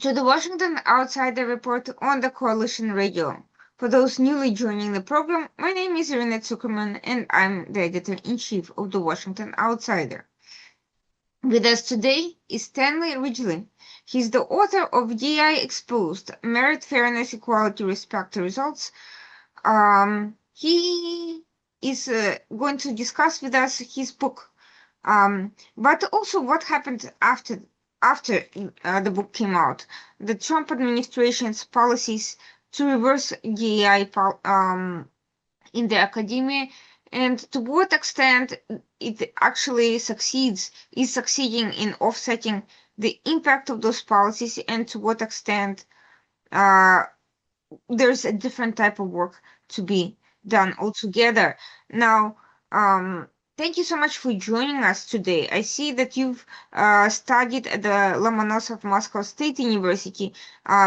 to the Washington Outsider Report on the Coalition Radio. For those newly joining the program, my name is Irina Zuckerman and I'm the editor-in-chief of the Washington Outsider. With us today is Stanley Ridgley. He's the author of DEI Exposed: Merit, Fairness, Equality, Respect, Results. He is going to discuss with us his book, but also what happened after the book came out, the Trump administration's policies to reverse DEI in the academia, and to what extent it actually is succeeding in offsetting the impact of those policies, and to what extent there's a different type of work to be done altogether. Now, thank you so much for joining us today. I see that you've studied at the Lomonosov Moscow State University.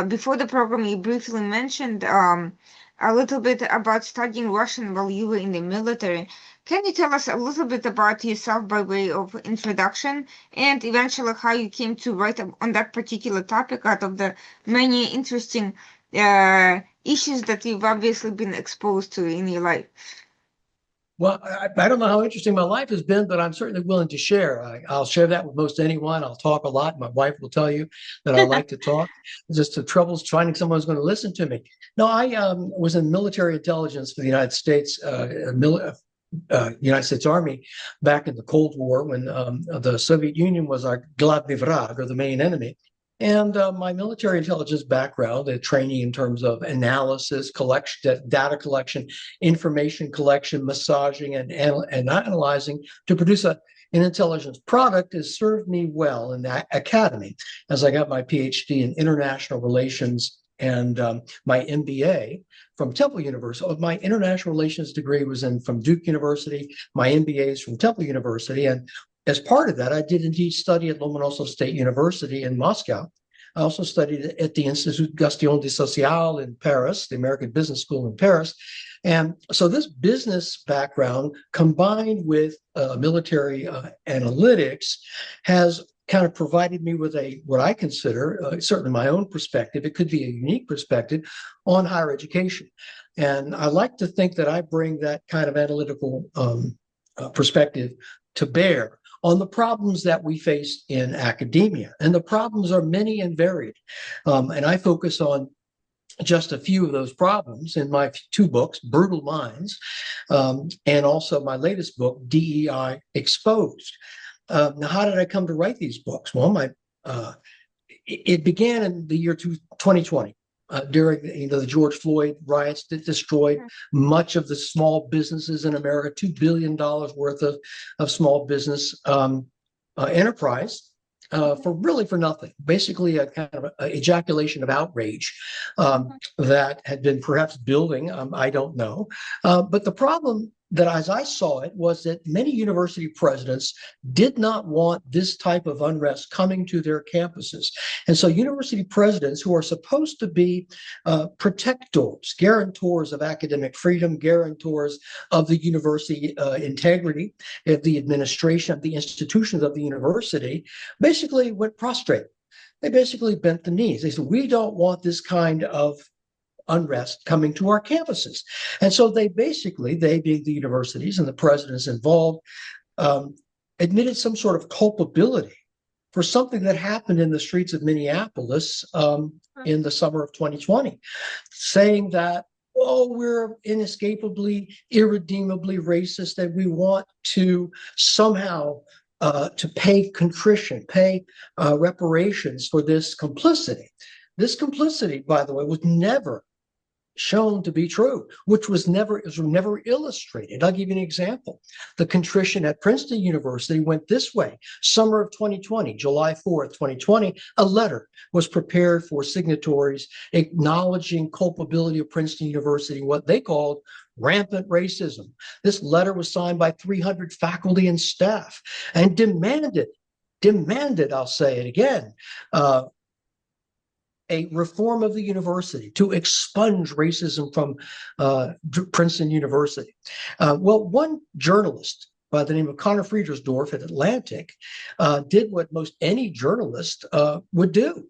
Before the program, you briefly mentioned a little bit about studying Russian while you were in the military. Can you tell us a little bit about yourself by way of introduction, and eventually how you came to write on that particular topic out of the many interesting issues that you've obviously been exposed to in your life? Well, I don't know how interesting my life has been, but I'm certainly willing to share. I'll share that with most anyone. I'll talk a lot. My wife will tell you that I like to talk. Just the trouble is finding someone who's going to listen to me. No, I was in military intelligence for the United States, United States Army back in the Cold War when the Soviet Union was our glavny vrag, or the main enemy. And my military intelligence background, the training in terms of analysis, collection, data collection, information collection, massaging, and analyzing to produce an intelligence product has served me well in that academy as I got my PhD in international relations and my MBA from Temple University. My international relations degree was from Duke University. My MBA is from Temple University. And as part of that, I did indeed study at Lomonosov State University in Moscow. I also studied at the Institut Gaston de Social in Paris, the American Business School in Paris. And so this business background combined with military analytics has kind of provided me with what I consider, certainly my own perspective, it could be a unique perspective on higher education. And I like to think that I bring that kind of analytical perspective to bear on the problems that we face in academia. And the problems are many and varied. And I focus on just a few of those problems in my two books, Brutal Minds, and also my latest book, DEI Exposed. Now, how did I come to write these books? Well, it began in the year 2020. During the George Floyd riots that destroyed much of the small businesses in America, $2 billion worth of small business enterprise for nothing. Basically, a kind of ejaculation of outrage that had been perhaps building. I don't know. But the problem that, as I saw it, was that many university presidents did not want this type of unrest coming to their campuses. And so university presidents, who are supposed to be protectors, guarantors of academic freedom, guarantors of the university integrity, of the administration, of the institutions of the university, basically went prostrate. They basically bent the knees. They said, we don't want this kind of unrest coming to our campuses. And so they being the universities and the presidents involved, admitted some sort of culpability for something that happened in the streets of Minneapolis in the summer of 2020, saying that, oh, we're inescapably, irredeemably racist, and we want to somehow to pay contrition, pay reparations for this complicity. This complicity, by the way, was never shown to be true, which was never illustrated. I'll give you an example. The contrition at Princeton University went this way. Summer of 2020, July 4th, 2020, a letter was prepared for signatories acknowledging culpability of Princeton University, what they called rampant racism. This letter was signed by 300 faculty and staff and demanded, I'll say it again, a reform of the university to expunge racism from Princeton University. Well, one journalist by the name of Connor Friedersdorf at Atlantic did what most any journalist would do.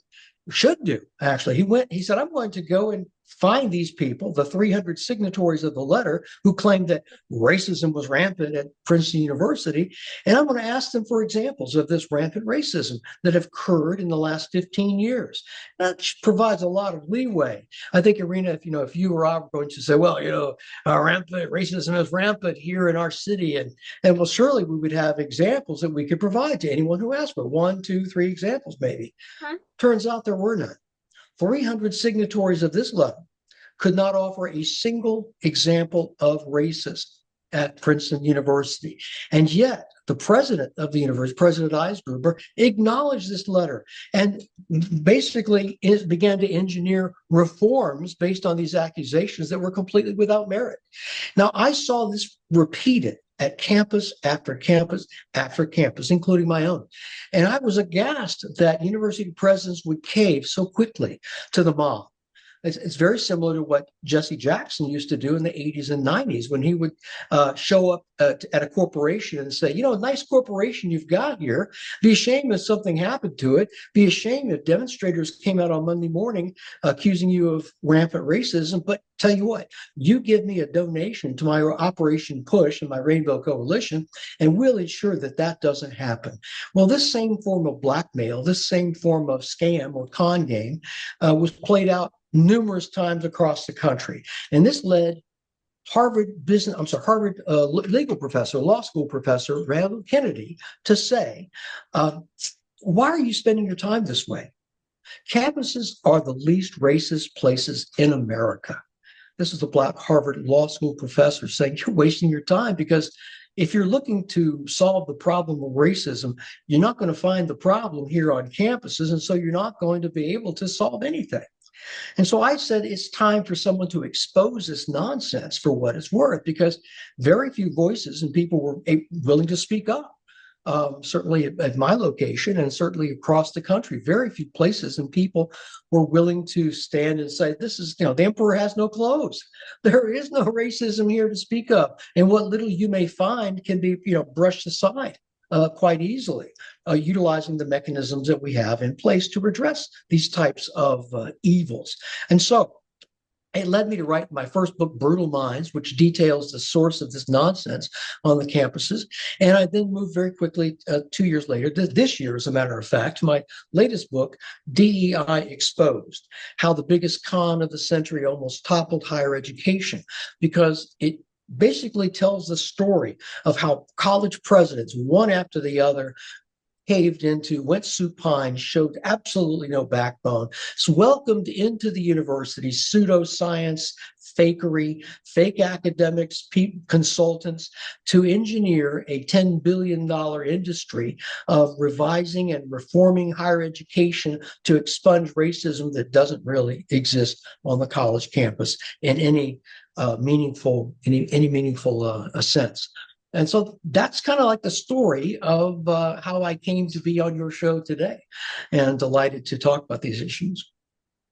should do, actually. He said, I'm going to go and find these people, the 300 signatories of the letter who claimed that racism was rampant at Princeton University, and I'm going to ask them for examples of this rampant racism that have occurred in the last 15 years. That provides a lot of leeway. I think, Irina, if you or I were going to say, well, rampant racism is rampant here in our city, and well, surely we would have examples that we could provide to anyone who asked for one, two, three examples, maybe. Huh? Turns out there were none. 300 signatories of this letter could not offer a single example of racism at Princeton University. And yet, the president of the university, President Eisgruber, acknowledged this letter and basically began to engineer reforms based on these accusations that were completely without merit. Now, I saw this repeated at campus after campus after campus, including my own. And I was aghast that university presidents would cave so quickly to the mob. It's very similar to what Jesse Jackson used to do in the 80s and 90s when he would show up at a corporation and say, nice corporation you've got here. Be ashamed if something happened to it. Be ashamed if demonstrators came out on Monday morning accusing you of rampant racism. But tell you what, you give me a donation to my Operation Push and my Rainbow Coalition, and we'll ensure that that doesn't happen. Well, this same form of blackmail, this same form of scam or con game was played out numerous times across the country. And this led Harvard legal professor, law school professor, Randall Kennedy, to say, why are you spending your time this way? Campuses are the least racist places in America. This is a Black Harvard law school professor saying you're wasting your time because if you're looking to solve the problem of racism, you're not going to find the problem here on campuses. And so you're not going to be able to solve anything. And so I said it's time for someone to expose this nonsense for what it's worth, because very few voices and people were willing to speak up. Certainly at my location and certainly across the country, very few places and people were willing to stand and say, this is, the emperor has no clothes. There is no racism here to speak of. And what little you may find can be, brushed aside quite easily, utilizing the mechanisms that we have in place to redress these types of evils. And so it led me to write my first book, Brutal Minds, which details the source of this nonsense on the campuses. And I then moved very quickly 2 years later, this year, as a matter of fact, to my latest book, DEI Exposed, How the Biggest Con of the Century Almost Toppled Higher Education, because it basically tells the story of how college presidents, one after the other, caved into, went supine, showed absolutely no backbone, welcomed into the university pseudoscience, fakery, fake academics, consultants to engineer a $10 billion industry of revising and reforming higher education to expunge racism that doesn't really exist on the college campus in any meaningful sense. And so that's kind of like the story of how I came to be on your show today, and delighted to talk about these issues.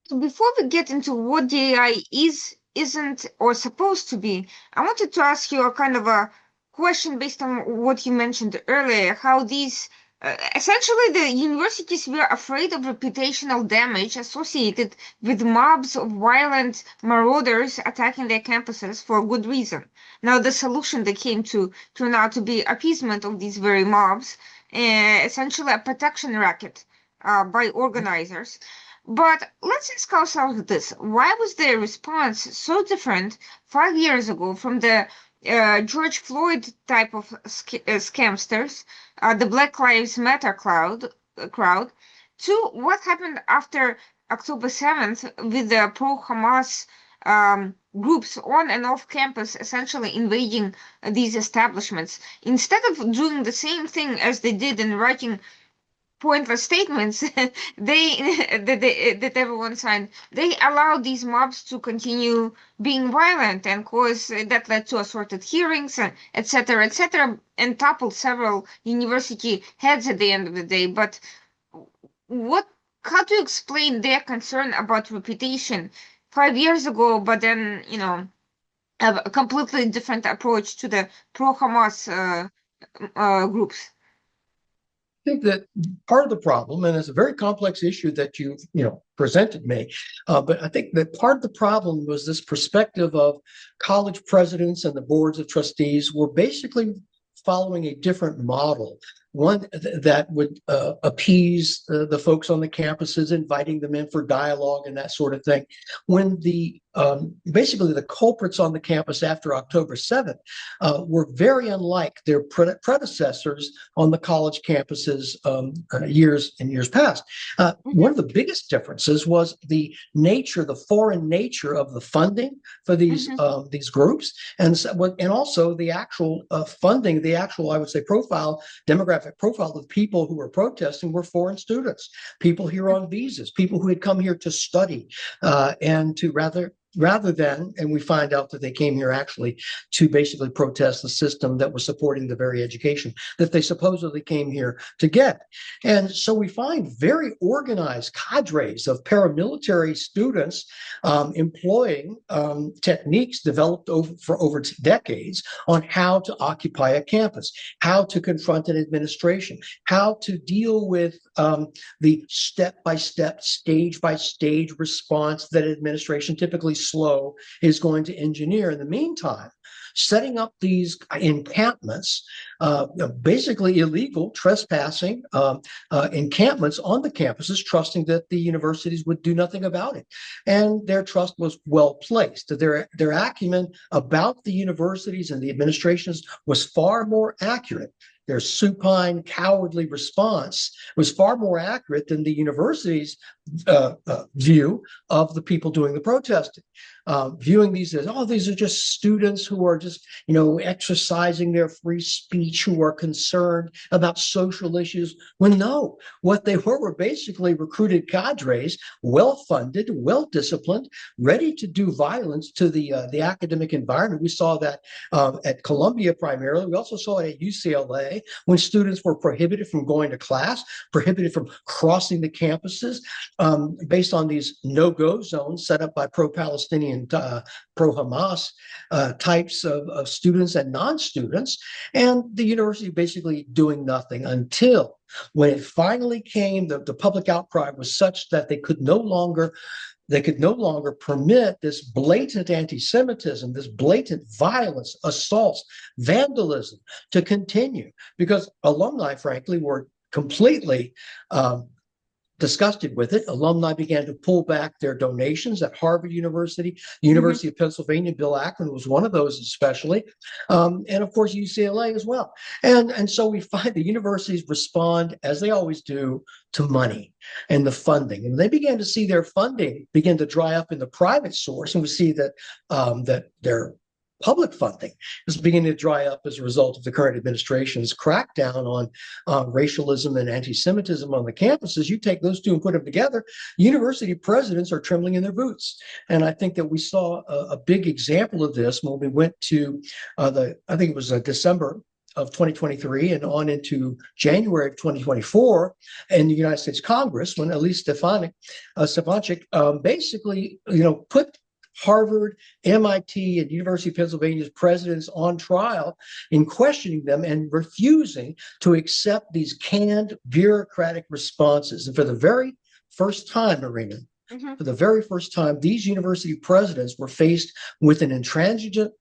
Before we get into what DEI is, isn't, or supposed to be, I wanted to ask you a kind of a question based on what you mentioned earlier, how these essentially the universities were afraid of reputational damage associated with mobs of violent marauders attacking their campuses for good reason. Now, the solution they came to turned out to be appeasement of these very mobs, essentially a protection racket by organizers. But let's ask ourselves this: why was their response so different 5 years ago from the George Floyd type of scamsters, the Black Lives Matter crowd, to what happened after October 7th with the pro-Hamas groups on and off campus essentially invading these establishments? Instead of doing the same thing as they did in writing pointless statements that everyone signed, they allowed these mobs to continue being violent, and cause that led to assorted hearings, etc., and toppled several university heads at the end of the day. But how to explain their concern about reputation 5 years ago, but then have a completely different approach to the pro-Hamas groups? I think that part of the problem, and it's a very complex issue that you've presented me. But I think that part of the problem was this perspective of college presidents and the boards of trustees were basically following a different model, one that would appease the folks on the campuses, inviting them in for dialogue and that sort of thing. When the basically the culprits on the campus after October 7th were very unlike their predecessors on the college campuses years past. One of the biggest differences was the nature, the foreign nature of the funding for these groups, and also the actual funding, the actual, I would say, demographic profile of people who were protesting were foreign students, people here on visas, people who had come here to study and to rather than, and we find out that they came here actually to basically protest the system that was supporting the very education that they supposedly came here to get. And so we find very organized cadres of paramilitary students employing techniques developed for over decades on how to occupy a campus, how to confront an administration, how to deal with the step-by-step, stage-by-stage response that administration, typically slow, is going to engineer. In the meantime, setting up these encampments, basically illegal trespassing encampments on the campuses, trusting that the universities would do nothing about it. And their trust was well placed. Their acumen about the universities and the administrations was far more accurate. Their supine, cowardly response was far more accurate than the university's view of the people doing the protesting, viewing these as, oh, these are just students who are just, exercising their free speech, who are concerned about social issues. When no, what they were basically recruited cadres, well-funded, well-disciplined, ready to do violence to the academic environment. We saw that at Columbia primarily. We also saw it at UCLA when students were prohibited from going to class, prohibited from crossing the campuses, based on these no-go zones set up by pro-Palestinian, pro-Hamas types of students and non-students, and the university basically doing nothing until when it finally came, the public outcry was such that they could no longer permit this blatant anti-Semitism, this blatant violence, assaults, vandalism to continue, because alumni, frankly, were completely disgusted with it. Alumni began to pull back their donations at Harvard University, University of Pennsylvania. Bill Ackman was one of those especially, and of course UCLA as well. And so we find the universities respond, as they always do, to money and the funding. And they began to see their funding begin to dry up in the private source, and we see that that their public funding is beginning to dry up as a result of the current administration's crackdown on racialism and anti-Semitism on the campuses. You take those two and put them together, university presidents are trembling in their boots. And I think that we saw a big example of this when we went to I think it was December of 2023 and on into January of 2024 in the United States Congress, when Elise Stefanik basically, put Harvard, MIT, and University of Pennsylvania's presidents on trial in questioning them and refusing to accept these canned bureaucratic responses. And for the very first time, Marina, for the very first time, these university presidents were faced with an intransigent,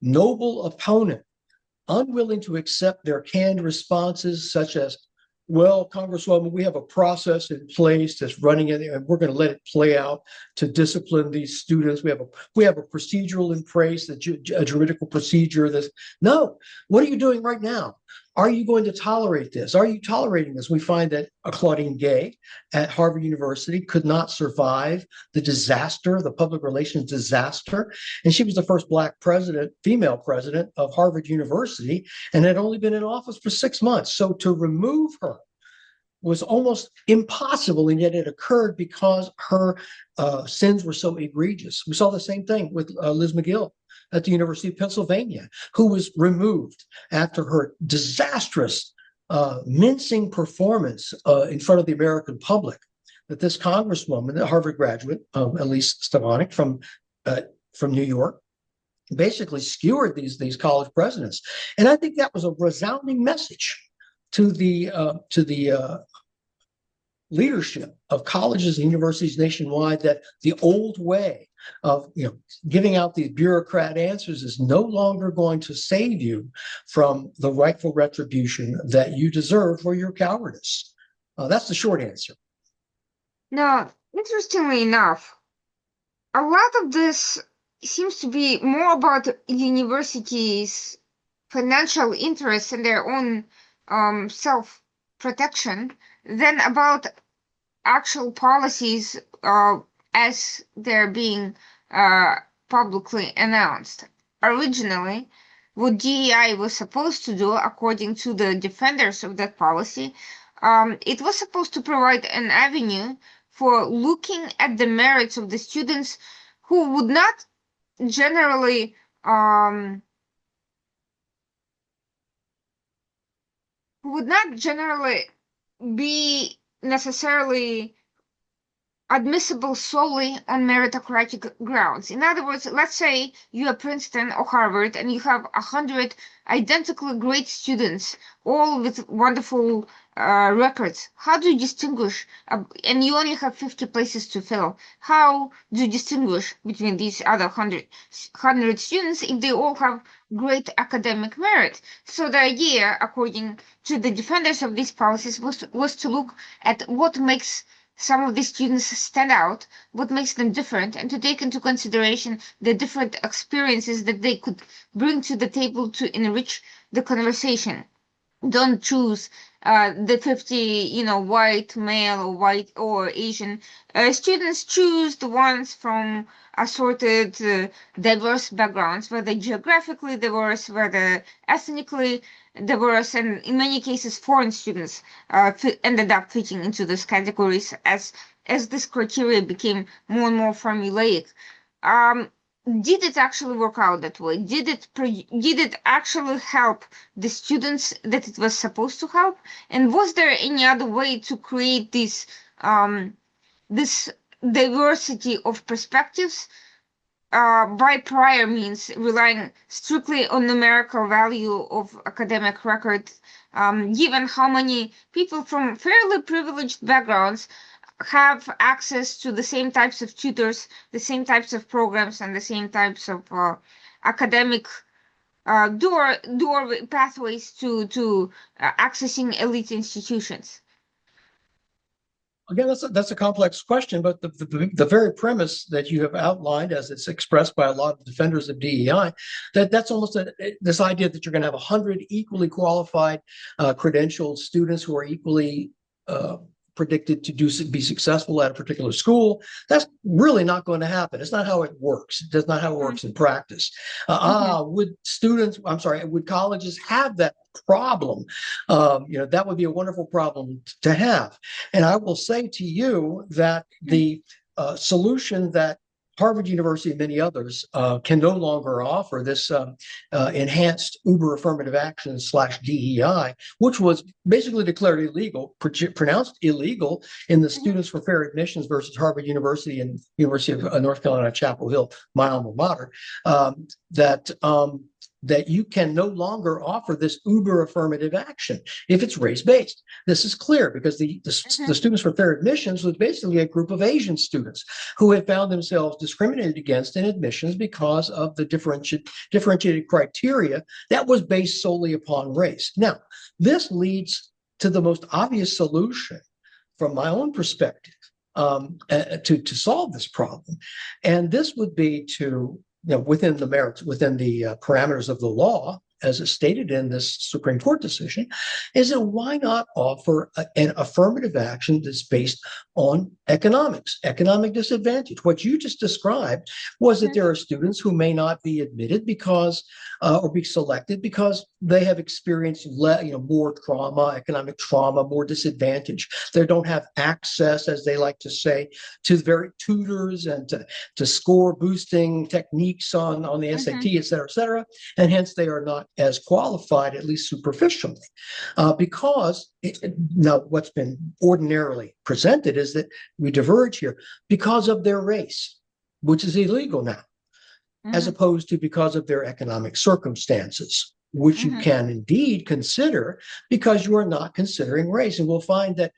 noble opponent, unwilling to accept their canned responses, such as, well, Congresswoman, we have a process in place that's running it, and we're going to let it play out to discipline these students. We have a procedural in place, a juridical procedure. No, what are you doing right now? Are you going to tolerate this? Are you tolerating this? We find that Claudine Gay at Harvard University could not survive the disaster, the public relations disaster. And she was the first Black president, female president of Harvard University, and had only been in office for 6 months. So to remove her was almost impossible, and yet it occurred because her sins were so egregious. We saw the same thing with Liz McGill at the University of Pennsylvania, who was removed after her disastrous mincing performance in front of the American public. That this congresswoman, a Harvard graduate, Elise Stefanik from New York, basically skewered these college presidents. And I think that was a resounding message to the leadership of colleges and universities nationwide that the old way of giving out these bureaucrat answers is no longer going to save you from the rightful retribution that you deserve for your cowardice. That's the short answer. Now, interestingly enough, a lot of this seems to be more about universities' financial interests and their own self-protection than about actual policies as they're being publicly announced. Originally, what DEI was supposed to do, according to the defenders of that policy, it was supposed to provide an avenue for looking at the merits of the students who would not generally be necessarily admissible solely on meritocratic grounds. In other words, let's say you are Princeton or Harvard and you have 100 identically great students, all with wonderful records. How do you distinguish? And you only have 50 places to fill. How do you distinguish between these other 100 students if they all have great academic merit? So the idea, according to the defenders of these policies, was to look at what makes some of these students stand out, what makes them different, and to take into consideration the different experiences that they could bring to the table to enrich the conversation. Don't choose the 50, white male or white or Asian students. Choose the ones from assorted, diverse backgrounds, whether geographically diverse, whether ethnically diverse, and in many cases, foreign students ended up fitting into those categories as this criteria became more and more formulaic. Did it actually work out that way? Did it actually help the students that it was supposed to help? And was there any other way to create this diversity of perspectives by prior means, relying strictly on numerical value of academic records, given how many people from fairly privileged backgrounds have access to the same types of tutors, the same types of programs, and the same types of academic door pathways to accessing elite institutions? Again, that's a complex question, but the very premise that you have outlined, as it's expressed by a lot of defenders of DEI, that's almost this idea that you're going to have 100 equally qualified, credentialed students who are equally predicted to be successful at a particular school. That's really not going to happen. It's not how it works. That's not how it works in practice. Would colleges have that problem? That would be a wonderful problem to have. And I will say to you that the solution that Harvard University and many others can no longer offer, this enhanced Uber affirmative action / DEI, which was basically declared illegal, pronounced illegal in the Students for Fair Admissions versus Harvard University and University of North Carolina, Chapel Hill, my alma mater, that you can no longer offer this Uber affirmative action if it's race-based. This is clear because the Students for Fair Admissions was basically a group of Asian students who had found themselves discriminated against in admissions because of the differentiated criteria that was based solely upon race. Now, this leads to the most obvious solution from my own perspective to solve this problem. And this would be to, within the parameters of the law, as is stated in this Supreme Court decision, is that why not offer an affirmative action that's based on economic disadvantage? What you just described was that there are students who may not be admitted because, or be selected because they have experienced, more trauma, economic trauma, more disadvantage. They don't have access, as they like to say, to very tutors and to score boosting techniques on the SAT, et cetera, and hence they are not as qualified, at least superficially, because now what's been ordinarily presented is that we diverge here because of their race, which is illegal now, as opposed to because of their economic circumstances, which you Mm-hmm. can indeed consider because you are not considering race. And we'll find that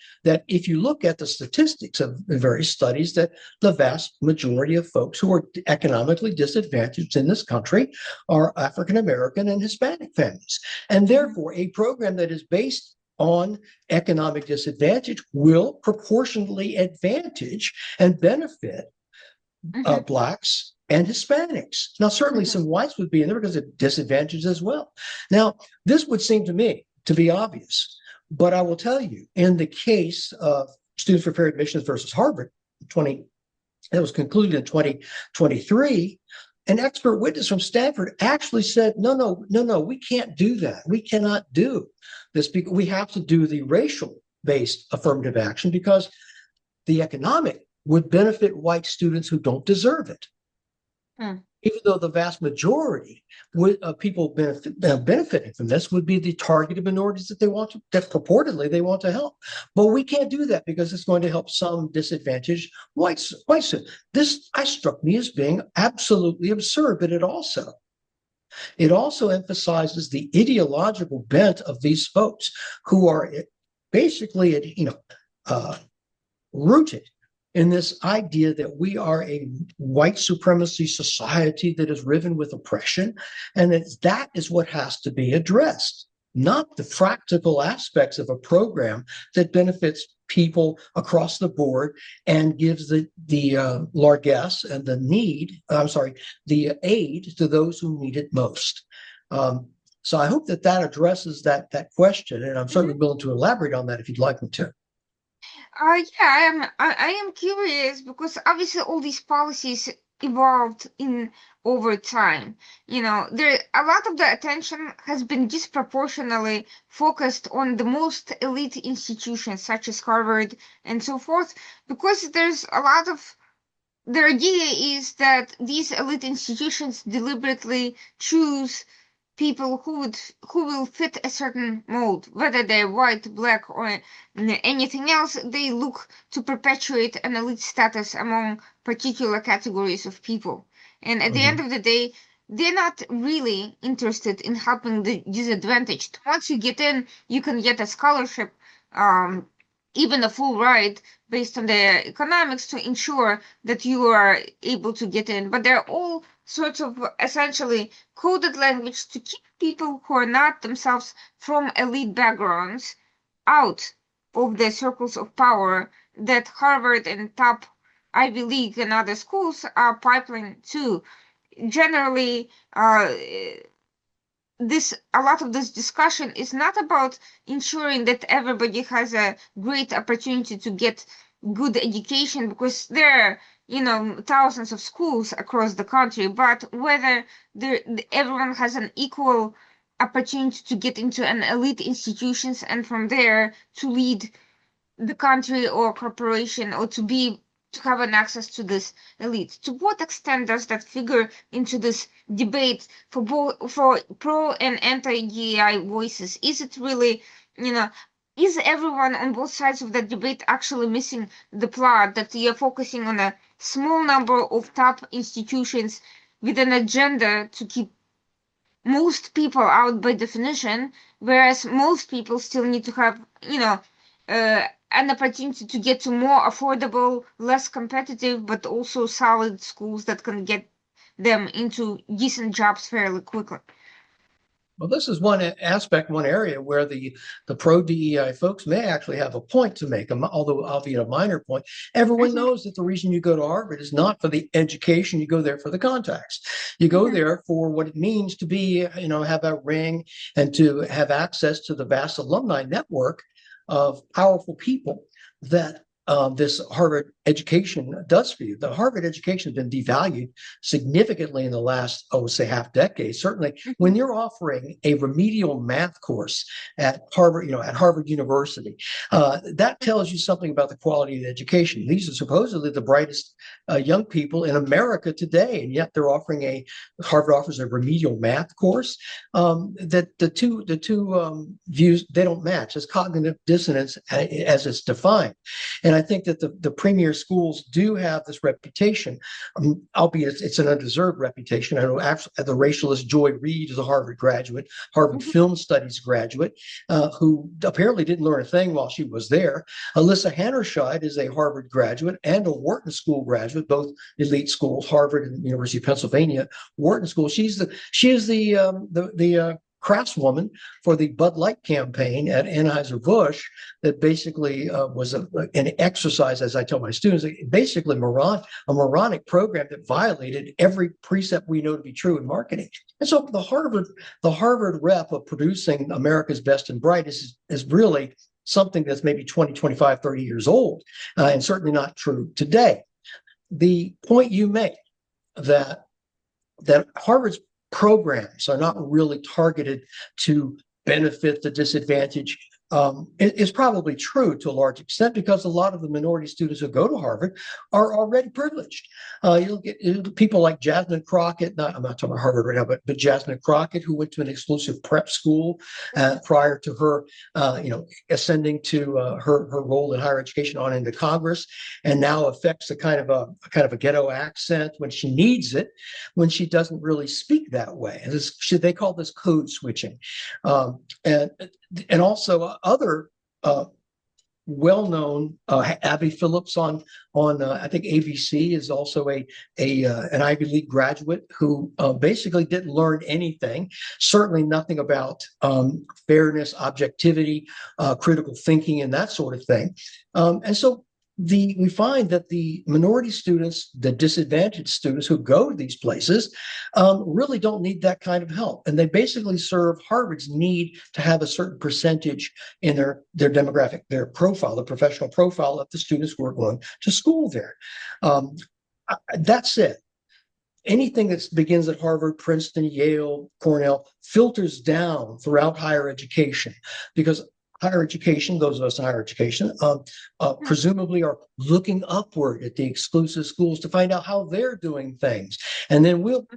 if you look at the statistics of the various studies, that the vast majority of folks who are economically disadvantaged in this country are African American and Hispanic families. And therefore, a program that is based on economic disadvantage will proportionally advantage and benefit Mm-hmm. Blacks and Hispanics. Now, certainly Mm-hmm. some whites would be in there because of disadvantages as well. Now, this would seem to me to be obvious, but I will tell you, in the case of Students for Fair Admissions versus Harvard, that was concluded in 2023, an expert witness from Stanford actually said, no, we can't do that. We cannot do this because we have to do the racial-based affirmative action because the economic would benefit white students who don't deserve it. Mm. Even though the vast majority of people benefiting from this would be the targeted minorities that purportedly they want to help. But we can't do that because it's going to help some disadvantaged whites. This struck me as being absolutely absurd, but it also emphasizes the ideological bent of these folks who are basically, rooted in this idea that we are a white supremacy society that is riven with oppression, and that is what has to be addressed, not the practical aspects of a program that benefits people across the board and gives the largesse and the aid to those who need it most. So I hope that addresses that question, and I'm certainly willing to elaborate on that if you'd like me to. Yeah, I am curious because obviously all these policies evolved in over time. There a lot of the attention has been disproportionately focused on the most elite institutions such as Harvard and so forth, because there's a lot of the idea is that these elite institutions deliberately choose people who will fit a certain mold, whether they're white, black, or anything else. They look to perpetuate an elite status among particular categories of people. And at the end of the day, they're not really interested in helping the disadvantaged. Once you get in, you can get a scholarship, even a full ride based on the economics to ensure that you are able to get in. But they're all sorts of essentially coded language to keep people who are not themselves from elite backgrounds out of the circles of power that Harvard and top Ivy League and other schools are pipeline to. Generally, a lot of this discussion is not about ensuring that everybody has a great opportunity to get good education, because there are thousands of schools across the country, but whether everyone has an equal opportunity to get into an elite institutions and from there to lead the country or corporation, or to have an access to this elite. To what extent does that figure into this debate for pro and anti-DEI voices? Is it really, is everyone on both sides of the debate actually missing the plot that you're focusing on a small number of top institutions with an agenda to keep most people out by definition, whereas most people still need to have, an opportunity to get to more affordable, less competitive, but also solid schools that can get them into decent jobs fairly quickly? Well, this is one aspect, one area where the pro-DEI folks may actually have a point to make, although albeit a minor point. Everyone knows that the reason you go to Harvard is not for the education. You go there for the contacts. You go there for what it means to be, have a ring and to have access to the vast alumni network of powerful people that this Harvard education does for you. The Harvard education has been devalued significantly in the last, say, half decade. Certainly, when you're offering a remedial math course at Harvard, at Harvard University, that tells you something about the quality of the education. These are supposedly the brightest young people in America today, and yet Harvard offers a remedial math course. That the two views, they don't match. It's cognitive dissonance as it's defined. And I think that the premier schools do have this reputation, albeit it's an undeserved reputation. I know the racialist Joy Reid is a Harvard graduate, Harvard Film Studies graduate, who apparently didn't learn a thing while she was there. Alyssa Hannerscheid is a Harvard graduate and a Wharton School graduate, both elite schools, Harvard and University of Pennsylvania. Wharton School. She is the craftswoman for the Bud Light campaign at Anheuser-Busch that basically was an exercise, as I tell my students, basically a moronic program that violated every precept we know to be true in marketing. And so the Harvard rep of producing America's best and brightest is really something that's maybe 20, 25, 30 years old, and certainly not true today. The point you make that Harvard's programs are not really targeted to benefit the disadvantaged is probably true to a large extent, because a lot of the minority students who go to Harvard are already privileged. You'll get people like Jasmine Crockett, I'm not talking about Harvard right now, but Jasmine Crockett, who went to an exclusive prep school prior to her, ascending to her role in higher education on into Congress, and now affects a kind of a ghetto accent when she needs it, when she doesn't really speak that way. And they call this code switching, and also other well-known Abby Phillips on I think ABC is also an Ivy League graduate who basically didn't learn anything, certainly nothing about fairness, objectivity, critical thinking, and that sort of thing. And so we find that the minority students, the disadvantaged students who go to these places, really don't need that kind of help. And they basically serve Harvard's need to have a certain percentage in their demographic, their profile, the professional profile of the students who are going to school there. That's it. Anything that begins at Harvard, Princeton, Yale, Cornell filters down throughout higher education, because higher education, those of us in higher education, presumably are looking upward at the exclusive schools to find out how they're doing things. And then we'll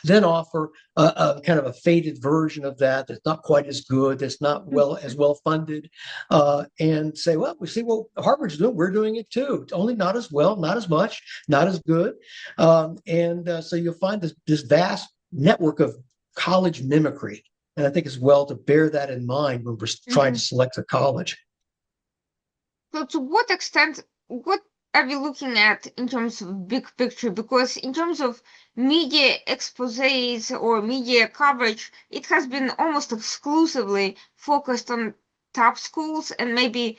then offer a kind of a faded version of that that's not quite as good, that's not as well funded, and say, well, we see what Harvard's doing, we're doing it too. Only not as well, not as much, not as good. So you'll find this vast network of college mimicry. And I think it's well to bear that in mind when we're trying to select a college. So to what extent, what are we looking at in terms of big picture? Because in terms of media exposés or media coverage, it has been almost exclusively focused on top schools and maybe,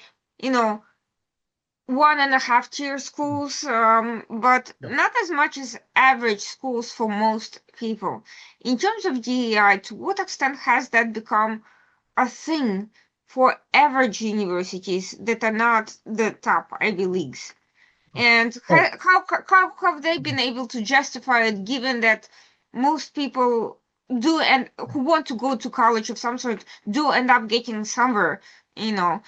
1.5-tier schools, but not as much as average schools for most people. In terms of DEI, to what extent has that become a thing for average universities that are not the top Ivy Leagues? And how have they been able to justify it, given that most people do, and who want to go to college of some sort, do end up getting somewhere, and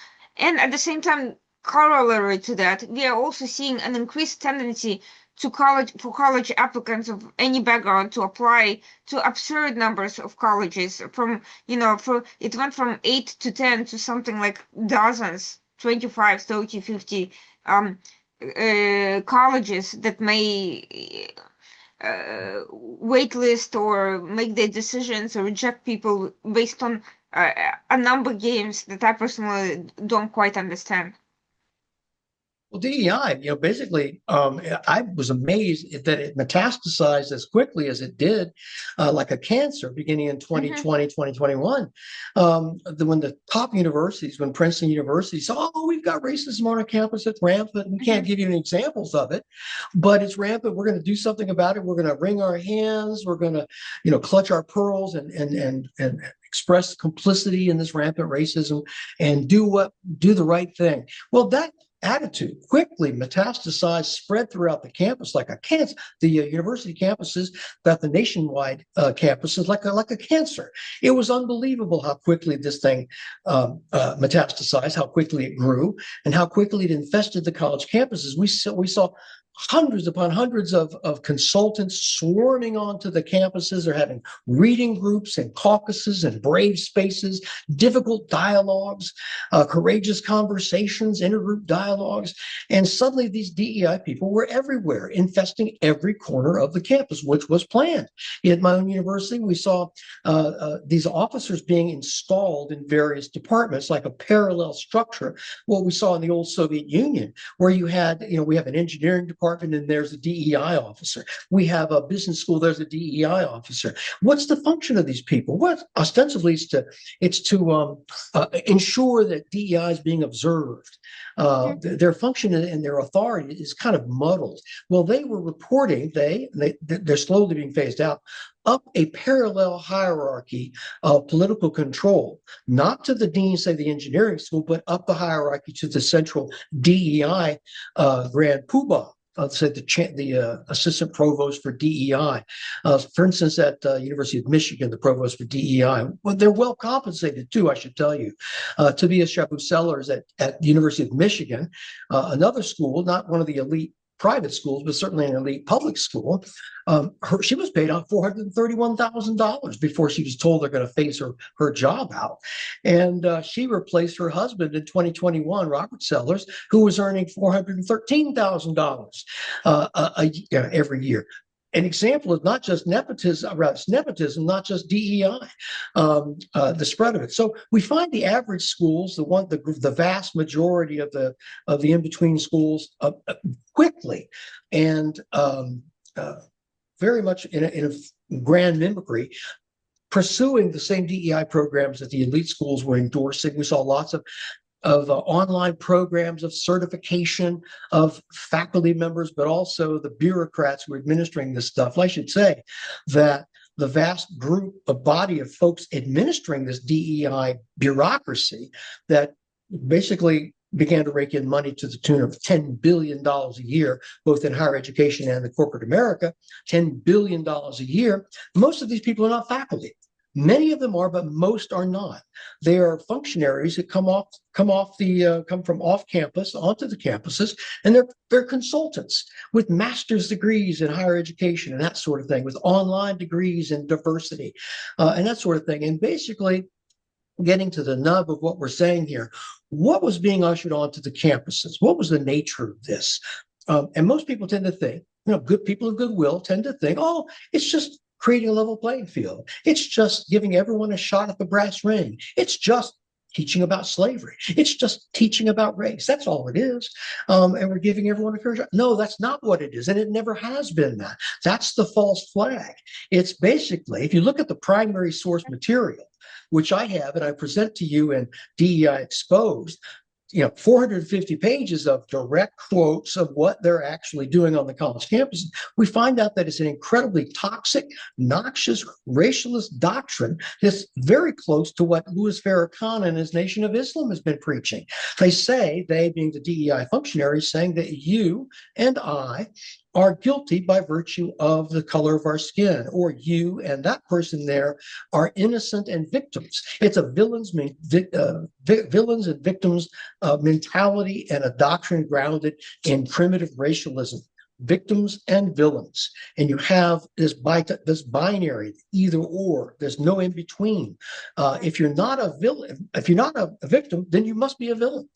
at the same time, corollary to that, we are also seeing an increased tendency for college applicants of any background to apply to absurd numbers of colleges. It went from 8 to 10 to something like dozens, 25, 30, 50 colleges that may waitlist or make their decisions or reject people based on a number of games that I personally don't quite understand. Well, DEI, basically, I was amazed that it metastasized as quickly as it did, like a cancer, beginning in 2020, 2021. When the top universities, when Princeton University said, oh, we've got racism on our campus, it's rampant. We can't give you any examples of it, but it's rampant. We're going to do something about it. We're going to wring our hands. We're going to, clutch our pearls and express complicity in this rampant racism and do the right thing. Well, that attitude quickly metastasized, spread throughout the campus like a cancer. The university campuses, that the nationwide campuses, like a cancer. It was unbelievable how quickly this thing metastasized, how quickly it grew, and how quickly it infested the college campuses. We saw hundreds upon hundreds of consultants swarming onto the campuses. They're having reading groups and caucuses and brave spaces, difficult dialogues, courageous conversations, intergroup dialogues. And suddenly these DEI people were everywhere, infesting every corner of the campus, which was planned. At my own university, we saw these officers being installed in various departments, like a parallel structure, what we saw in the old Soviet Union, where you had, we have an engineering department and there's a DEI officer. We have a business school, there's a DEI officer. What's the function of these people? What ostensibly it's to ensure that DEI is being observed. Their function and their authority is kind of muddled. Well, they were reporting, they're slowly being phased out, up a parallel hierarchy of political control, not to the dean, say the engineering school, but up the hierarchy to the central DEI grand poobah. Say the assistant provost for DEI. For instance, at University of Michigan, the provost for DEI, well, they're well compensated too, I should tell you. Tobias Shabu-Sellers at the University of Michigan, another school, not one of the elite private schools, but certainly an elite public school. She was paid out $431,000 before she was told they're going to phase her job out. And she replaced her husband in 2021, Robert Sellers, who was earning $413,000 every year. An example of not just nepotism, not just DEI, the spread of it. So we find the average schools, the vast majority of the in-between schools, quickly and very much in a grand mimicry, pursuing the same DEI programs that the elite schools were endorsing. We saw lots of online programs of certification of faculty members, but also the bureaucrats who are administering this stuff. I should say that the vast body of folks administering this DEI bureaucracy that basically began to rake in money to the tune of $10 billion a year, both in higher education and the corporate America, $10 billion a year. Most of these people are not faculty. Many of them are, but most are not. They are functionaries that come from off campus onto the campuses, and they're consultants with master's degrees in higher education and that sort of thing, with online degrees in diversity and that sort of thing. And basically, getting to the nub of what we're saying here, what was being ushered onto the campuses? What was the nature of this? And most people tend to think, good people of goodwill tend to think, oh, it's just creating a level playing field. It's just giving everyone a shot at the brass ring. It's just teaching about slavery. It's just teaching about race. That's all it is. And we're giving everyone a fair shot. No, that's not what it is. And it never has been that. That's the false flag. It's basically, if you look at the primary source material, which I have and I present to you in DEI Exposed, 450 pages of direct quotes of what they're actually doing on the college campuses, we find out that it's an incredibly toxic, noxious, racialist doctrine that's very close to what Louis Farrakhan and his Nation of Islam has been preaching. They being the DEI functionaries, saying that you and I are guilty by virtue of the color of our skin, or you and that person there are innocent and victims. It's a villains and victims mentality and a doctrine grounded in primitive racialism. Victims and villains, and you have this binary, either or. There's no in between. If you're not a villain, if you're not a victim, then you must be a villain.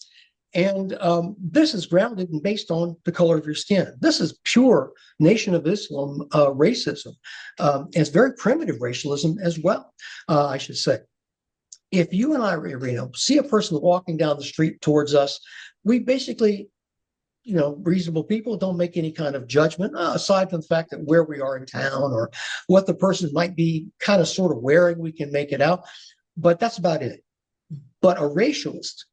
And this is grounded and based on the color of your skin. This is pure Nation of Islam racism. It's very primitive racialism as well, I should say. If you and I, see a person walking down the street towards us, we basically, reasonable people don't make any kind of judgment, aside from the fact that where we are in town or what the person might be kind of sort of wearing, we can make it out. But that's about it. But a racialist,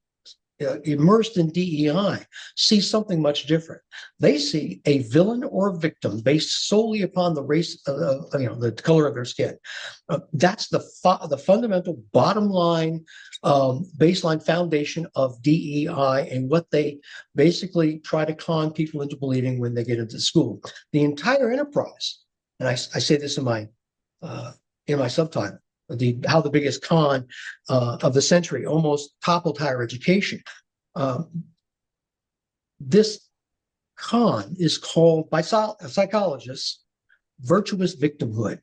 immersed in DEI, see something much different. They see a villain or a victim based solely upon the race, the color of their skin. That's the fundamental bottom line, baseline foundation of DEI and what they basically try to con people into believing when they get into school. The entire enterprise, and I say this in my subtitle, how the biggest con of the century almost toppled higher education. This con is called by psychologists virtuous victimhood.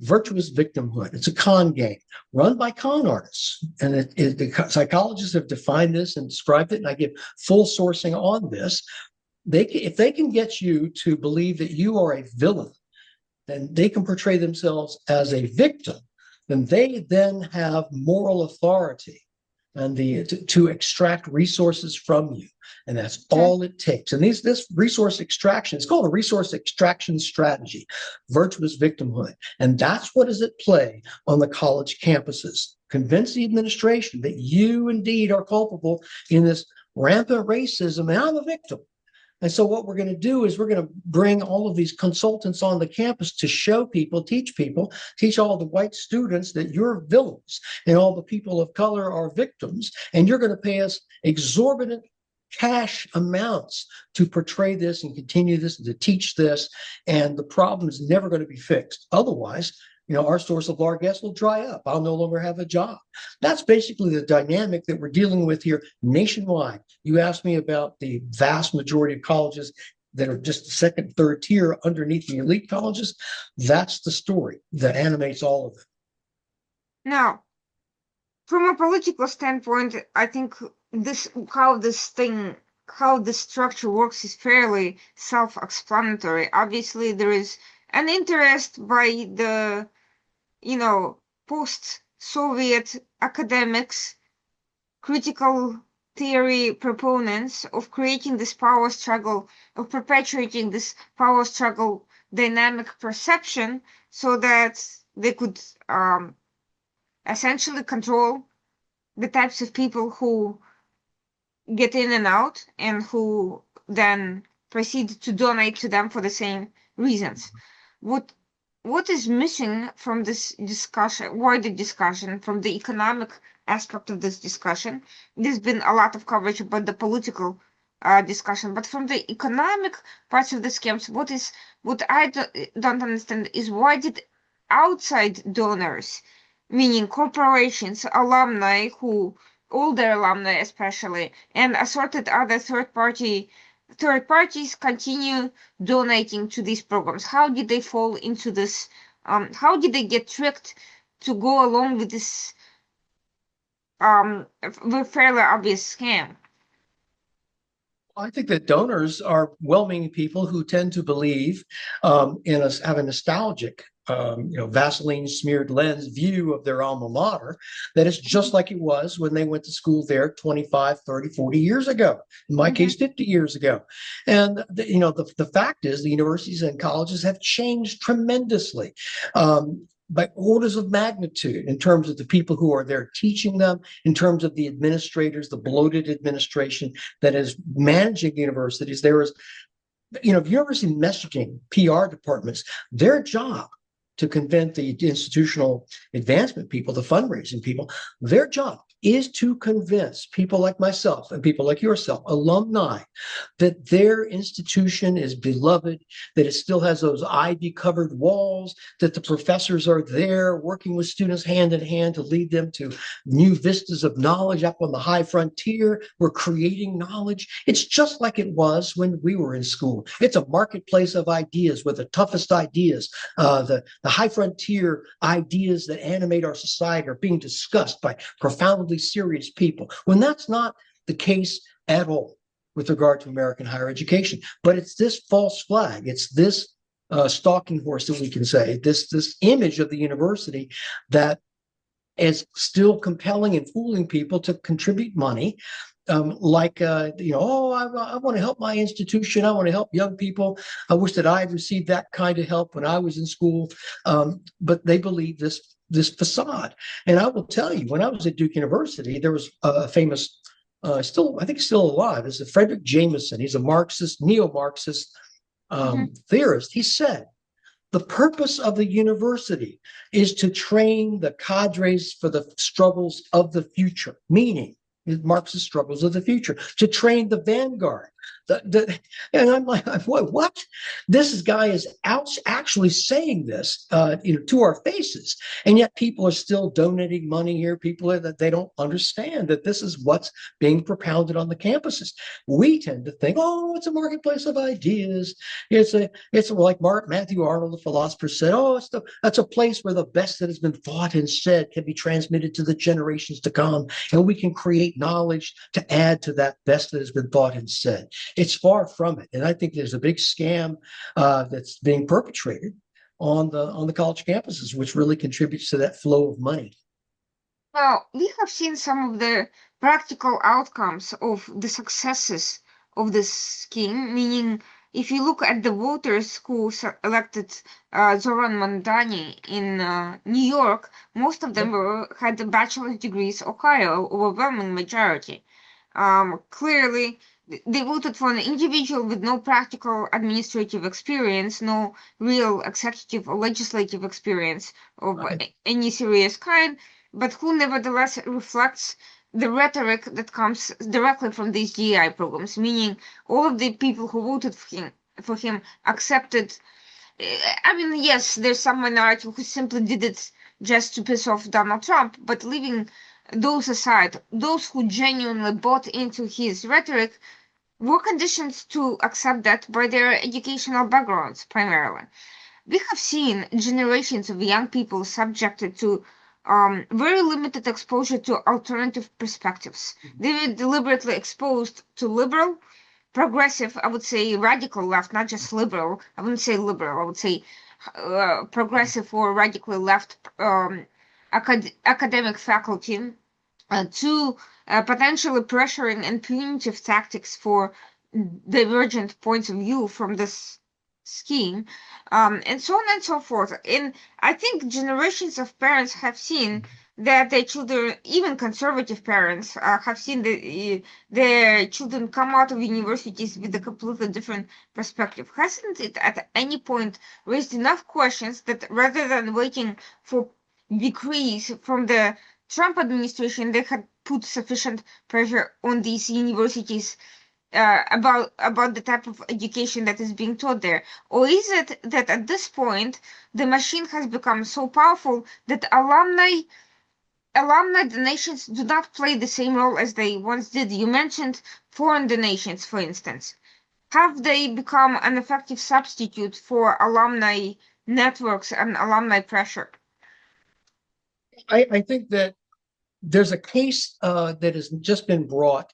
Virtuous victimhood. It's a con game run by con artists. And the psychologists have defined this and described it, and I give full sourcing on this. If they can get you to believe that you are a villain, then they can portray themselves as a victim, then they then have moral authority and to extract resources from you. And that's all it takes. And this resource extraction, it's called a resource extraction strategy, virtuous victimhood. And that's what is at play on the college campuses. Convince the administration that you indeed are culpable in this rampant racism, and I'm a victim. And so what we're going to do is we're going to bring all of these consultants on the campus to show people, teach all the white students that you're villains and all the people of color are victims. And you're going to pay us exorbitant cash amounts to portray this and continue this and to teach this. And the problem is never going to be fixed. Otherwise, our source of largesse will dry up. I'll no longer have a job. That's basically the dynamic that we're dealing with here nationwide. You asked me about the vast majority of colleges that are just second, third tier underneath the elite colleges. That's the story that animates all of it. Now, from a political standpoint, I think how this structure works is fairly self-explanatory. Obviously, there is an interest by the post-Soviet academics, critical theory proponents of creating this power struggle, of perpetuating this power struggle dynamic perception so that they could essentially control the types of people who get in and out and who then proceed to donate to them for the same reasons. What is missing from this discussion, wider discussion, from the economic aspect of this discussion? There's been a lot of coverage about the political discussion, but from the economic parts of the scams, what I don't understand is why did outside donors, meaning corporations, alumni, older alumni especially, and assorted other third parties continue donating to these programs? How did they fall into this? How did they get tricked to go along with this fairly obvious scam? I think that donors are well-meaning people who tend to believe have a nostalgic Vaseline smeared lens view of their alma mater, that it's just like it was when they went to school there 25, 30, 40 years ago, in my case, 50 years ago. And, the fact is the universities and colleges have changed tremendously. By orders of magnitude in terms of the people who are there teaching them, in terms of the administrators, the bloated administration that is managing universities. There is, university messaging, PR departments, their job to convince the institutional advancement people, the fundraising people, their job is to convince people like myself and people like yourself, alumni, that their institution is beloved, that it still has those ivy-covered walls, that the professors are there working with students hand in hand to lead them to new vistas of knowledge up on the high frontier. We're creating knowledge. It's just like it was when we were in school. It's a marketplace of ideas with the toughest ideas. The high frontier ideas that animate our society are being discussed by profoundly serious people, when that's not the case at all with regard to American higher education. But it's this false flag, it's this stalking horse that we can say, this image of the university that is still compelling and fooling people to contribute money. I want to help my institution. I want to help young people. I wish that I had received that kind of help when I was in school. But they believe this facade. And I will tell you, when I was at Duke University, there was a famous, I think he's still alive, is Frederick Jameson. He's a Marxist, neo-Marxist theorist. He said, the purpose of the university is to train the cadres for the struggles of the future, meaning Marxist struggles of the future, to train the vanguard, And I'm like, what? This guy is actually saying this, to our faces, and yet people are still donating money here. People that they don't understand that this is what's being propounded on the campuses. We tend to think, oh, it's a marketplace of ideas. It's like Matthew Arnold, the philosopher, said, oh, that's a place where the best that has been thought and said can be transmitted to the generations to come, and we can create knowledge to add to that best that has been thought and said. It's far from it, and I think there's a big scam that's being perpetrated on the college campuses, which really contributes to that flow of money. Well, we have seen some of the practical outcomes of the successes of this scheme, meaning if you look at the voters who elected Zoran Mondani in New York, most of them had bachelor's degrees, Ohio, overwhelming majority. Clearly, they voted for an individual with no practical administrative experience, no real executive or legislative experience of any serious kind, but who nevertheless reflects the rhetoric that comes directly from these DEI programs, meaning all of the people who voted for him accepted. I mean, yes, there's some minority who simply did it just to piss off Donald Trump, but leaving those aside, those who genuinely bought into his rhetoric were conditioned to accept that by their educational backgrounds primarily. We have seen generations of young people subjected to very limited exposure to alternative perspectives. They were deliberately exposed to liberal, progressive, I would say radical left, not just liberal. I wouldn't say liberal, I would say progressive or radically left academic faculty to potentially pressuring and punitive tactics for divergent points of view from this scheme, and so on and so forth. And I think generations of parents have seen that their children, even conservative parents, have seen their children come out of universities with a completely different perspective. Hasn't it at any point raised enough questions that rather than waiting for decrees from the Trump administration, they had put sufficient pressure on these universities about the type of education that is being taught there? Or is it that at this point the machine has become so powerful that alumni donations do not play the same role as they once did? You mentioned foreign donations, for instance. Have they become an effective substitute for alumni networks and alumni pressure? I think that there's a case that has just been brought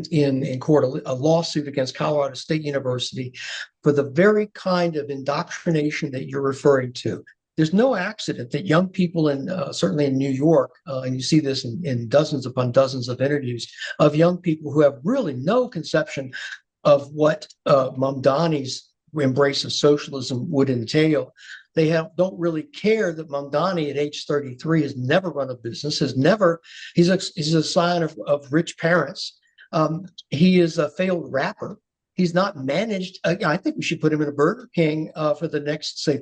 in court, a lawsuit against Colorado State University for the very kind of indoctrination that you're referring to. There's no accident that young people certainly in New York, and you see this in dozens upon dozens of interviews of young people who have really no conception of what Mamdani's embrace of socialism would entail. They don't really care that Mondani at age 33 has never run a business, he's a son of rich parents. He is a failed rapper. He's not managed. I think we should put him in a Burger King for the next, say,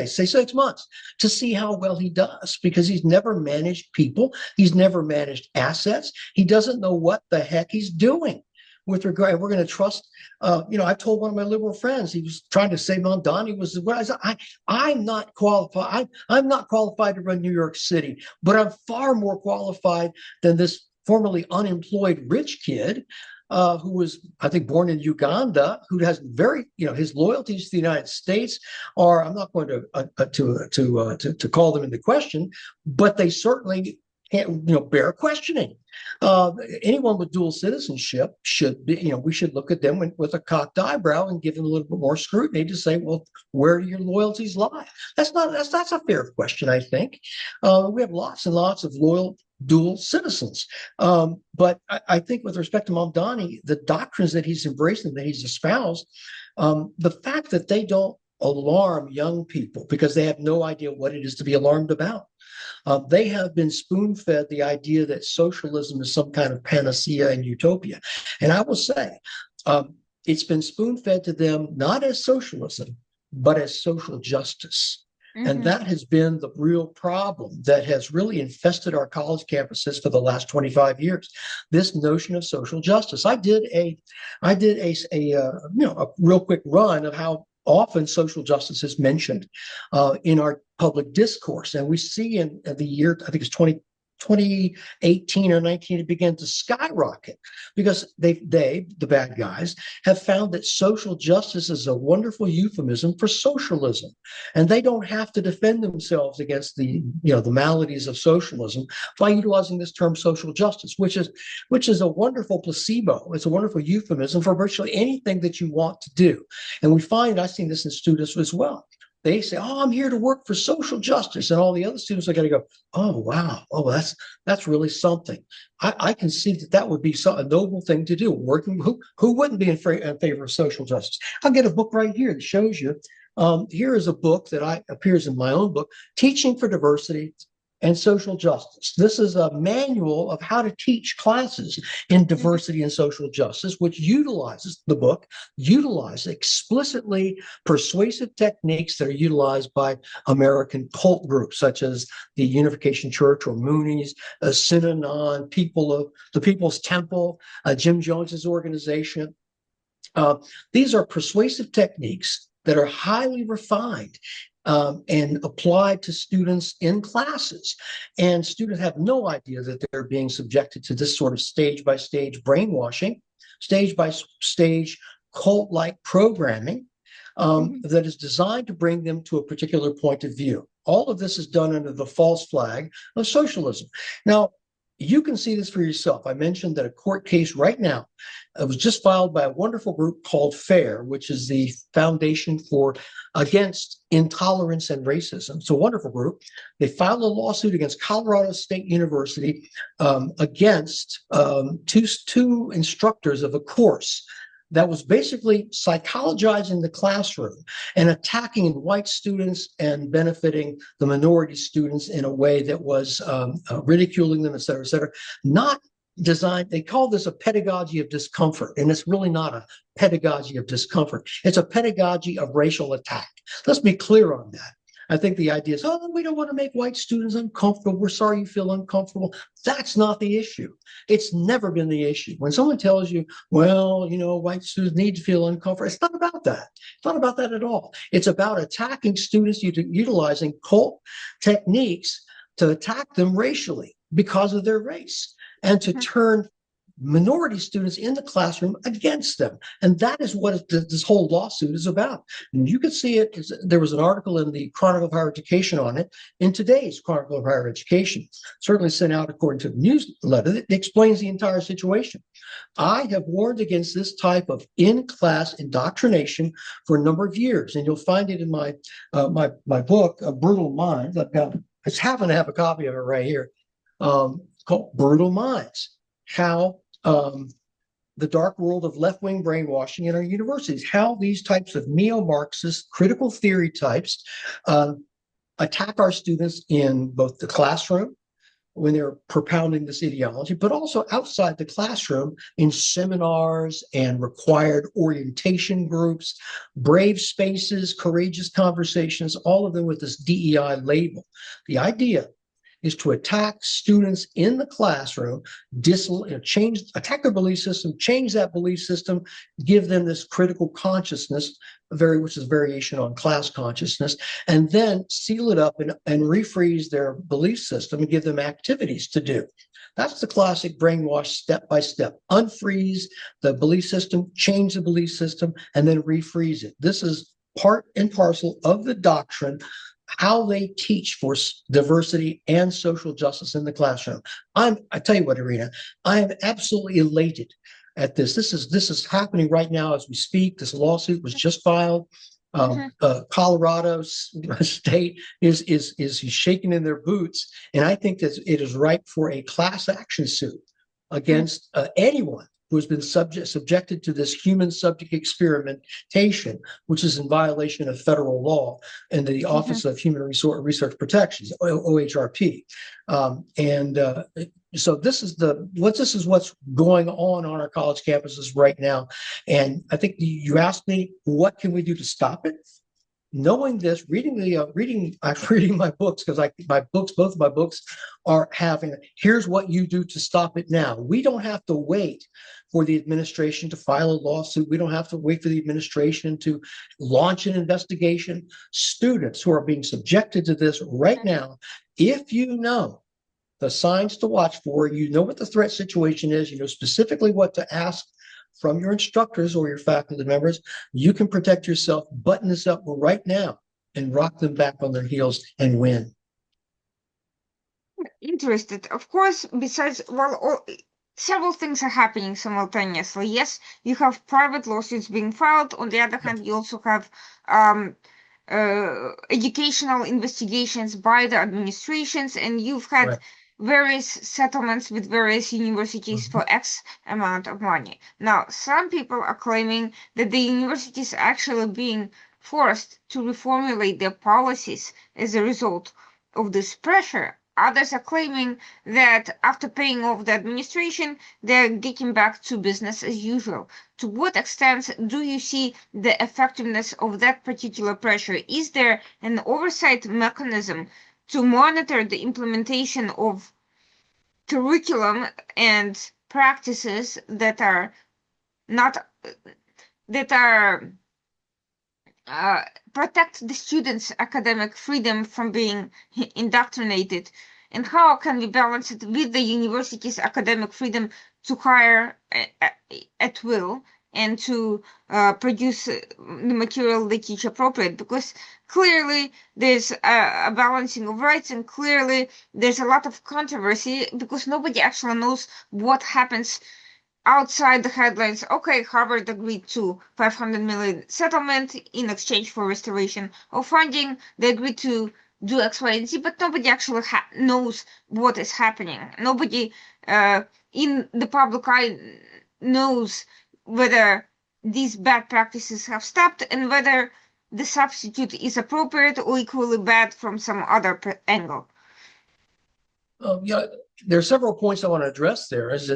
6 months to see how well he does, because he's never managed people. He's never managed assets. He doesn't know what the heck he's doing. With regard, we're going to trust. I told one of my liberal friends, he was trying to say Mondani was what I said. I'm not qualified. I'm not qualified to run New York City, but I'm far more qualified than this formerly unemployed rich kid who was, I think, born in Uganda, who has his loyalties to the United States are. I'm not going to call them into question, but they certainly can't, bear questioning. Anyone with dual citizenship should be, we should look at them with a cocked eyebrow and give them a little bit more scrutiny to say, well, where do your loyalties lie? That's a fair question, I think. We have lots and lots of loyal dual citizens. But I think with respect to Mamdani, the doctrines that he's embracing, that he's espoused, the fact that they don't alarm young people because they have no idea what it is to be alarmed about. They have been spoon-fed the idea that socialism is some kind of panacea and utopia. And I will say, it's been spoon-fed to them not as socialism, but as social justice. And Mm-hmm. that has been the real problem that has really infested our college campuses for the last 25 years. This notion of social justice. I did a real quick run of how often social justice is mentioned in our public discourse. And we see in the year, I think it's 2018 or 19, it began to skyrocket because the bad guys, have found that social justice is a wonderful euphemism for socialism. And they don't have to defend themselves against the maladies of socialism by utilizing this term social justice, which is a wonderful placebo. It's a wonderful euphemism for virtually anything that you want to do. And we find, I've seen this in students as well. They say, "Oh, I'm here to work for social justice," and all the other students are going to go, "Oh, wow, oh, that's really something." I can see that would be a noble thing to do. Working, who wouldn't be in favor of social justice? I'll get a book right here that shows you. Here is a book that appears in my own book, Teaching for Diversity and Social Justice. This is a manual of how to teach classes in diversity and social justice, which utilizes explicitly persuasive techniques that are utilized by American cult groups, such as the Unification Church or Moonies, Synanon, the People's Temple, Jim Jones's organization. These are persuasive techniques that are highly refined and applied to students in classes. And students have no idea that they're being subjected to this sort of stage-by-stage brainwashing, stage-by-stage cult-like programming that is designed to bring them to a particular point of view. All of this is done under the false flag of socialism. Now, you can see this for yourself. I mentioned that a court case right now was just filed by a wonderful group called FAIR, which is the Foundation Against Intolerance and Racism. It's a wonderful group. They filed a lawsuit against Colorado State University against two instructors of a course that was basically psychologizing the classroom and attacking white students and benefiting the minority students in a way that was ridiculing them, et cetera, not designed. They call this a pedagogy of discomfort, and it's really not a pedagogy of discomfort. It's a pedagogy of racial attack. Let's be clear on that. I think the idea is, oh, we don't want to make white students uncomfortable. We're sorry you feel uncomfortable. That's not the issue. It's never been the issue. When someone tells you, well, white students need to feel uncomfortable, it's not about that. It's not about that at all. It's about attacking students utilizing cult techniques to attack them racially because of their race and to turn minority students in the classroom against them. And that is what this whole lawsuit is about. And you can see it. There was an article in the Chronicle of Higher Education on it in today's Chronicle of Higher Education, certainly sent out according to the newsletter that explains the entire situation. I have warned against this type of in-class indoctrination for a number of years, and you'll find it in my book, Brutal Minds. I just happen to have a copy of it right here, called Brutal Minds. How the dark world of left-wing brainwashing in our universities, how these types of neo-Marxist critical theory types attack our students in both the classroom when they're propounding this ideology, but also outside the classroom in seminars and required orientation groups, brave spaces, courageous conversations, all of them with this DEI label. The idea is to attack students in the classroom, attack their belief system, change that belief system, give them this critical consciousness, which is variation on class consciousness, and then seal it up and refreeze their belief system and give them activities to do. That's the classic brainwash step by step. Unfreeze the belief system, change the belief system, and then refreeze it. This is part and parcel of the doctrine, how they teach for diversity and social justice in the classroom. I tell you what, Irina, I am absolutely elated at this. This is happening right now as we speak. This lawsuit was just filed. Colorado State is shaking in their boots, and I think that it is ripe for a class action suit against anyone who has been subjected to this human subject experimentation, which is in violation of federal law and the Office of Human Research Protections, OHRP. So this is what's going on our college campuses right now. And I think you asked me, what can we do to stop it? knowing this, I'm reading my books because both of my books are having, here's what you do to stop it now. We don't have to wait for the administration to file a lawsuit. We don't have to wait for the administration to launch an investigation. Students who are being subjected to this right now, if you know the signs to watch for, you know what the threat situation is, you know specifically what to ask from your instructors or your faculty members, you can protect yourself, button this up right now, and rock them back on their heels and win. Interested. Of course, besides, several things are happening simultaneously. Yes, you have private lawsuits being filed. On the other hand, you also have educational investigations by the administrations, and you've had Right. various settlements with various universities for X amount of money. Now, some people are claiming that the universities are actually being forced to reformulate their policies as a result of this pressure. Others are claiming that after paying off the administration, they're getting back to business as usual. To what extent do you see the effectiveness of that particular pressure? Is there an oversight mechanism to monitor the implementation of curriculum and practices that are not that are protect the students' academic freedom from being indoctrinated, and how can we balance it with the university's academic freedom to hire at will and to produce the material they teach appropriate? Because clearly there's a balancing of rights, and clearly there's a lot of controversy because nobody actually knows what happens outside the headlines. Okay, Harvard agreed to $500 million settlement in exchange for restoration of funding. They agreed to do X, Y, and Z, but nobody actually knows what is happening. Nobody in the public eye knows whether these bad practices have stopped and whether the substitute is appropriate or equally bad from some other angle. Yeah, there are several points I want to address there. Is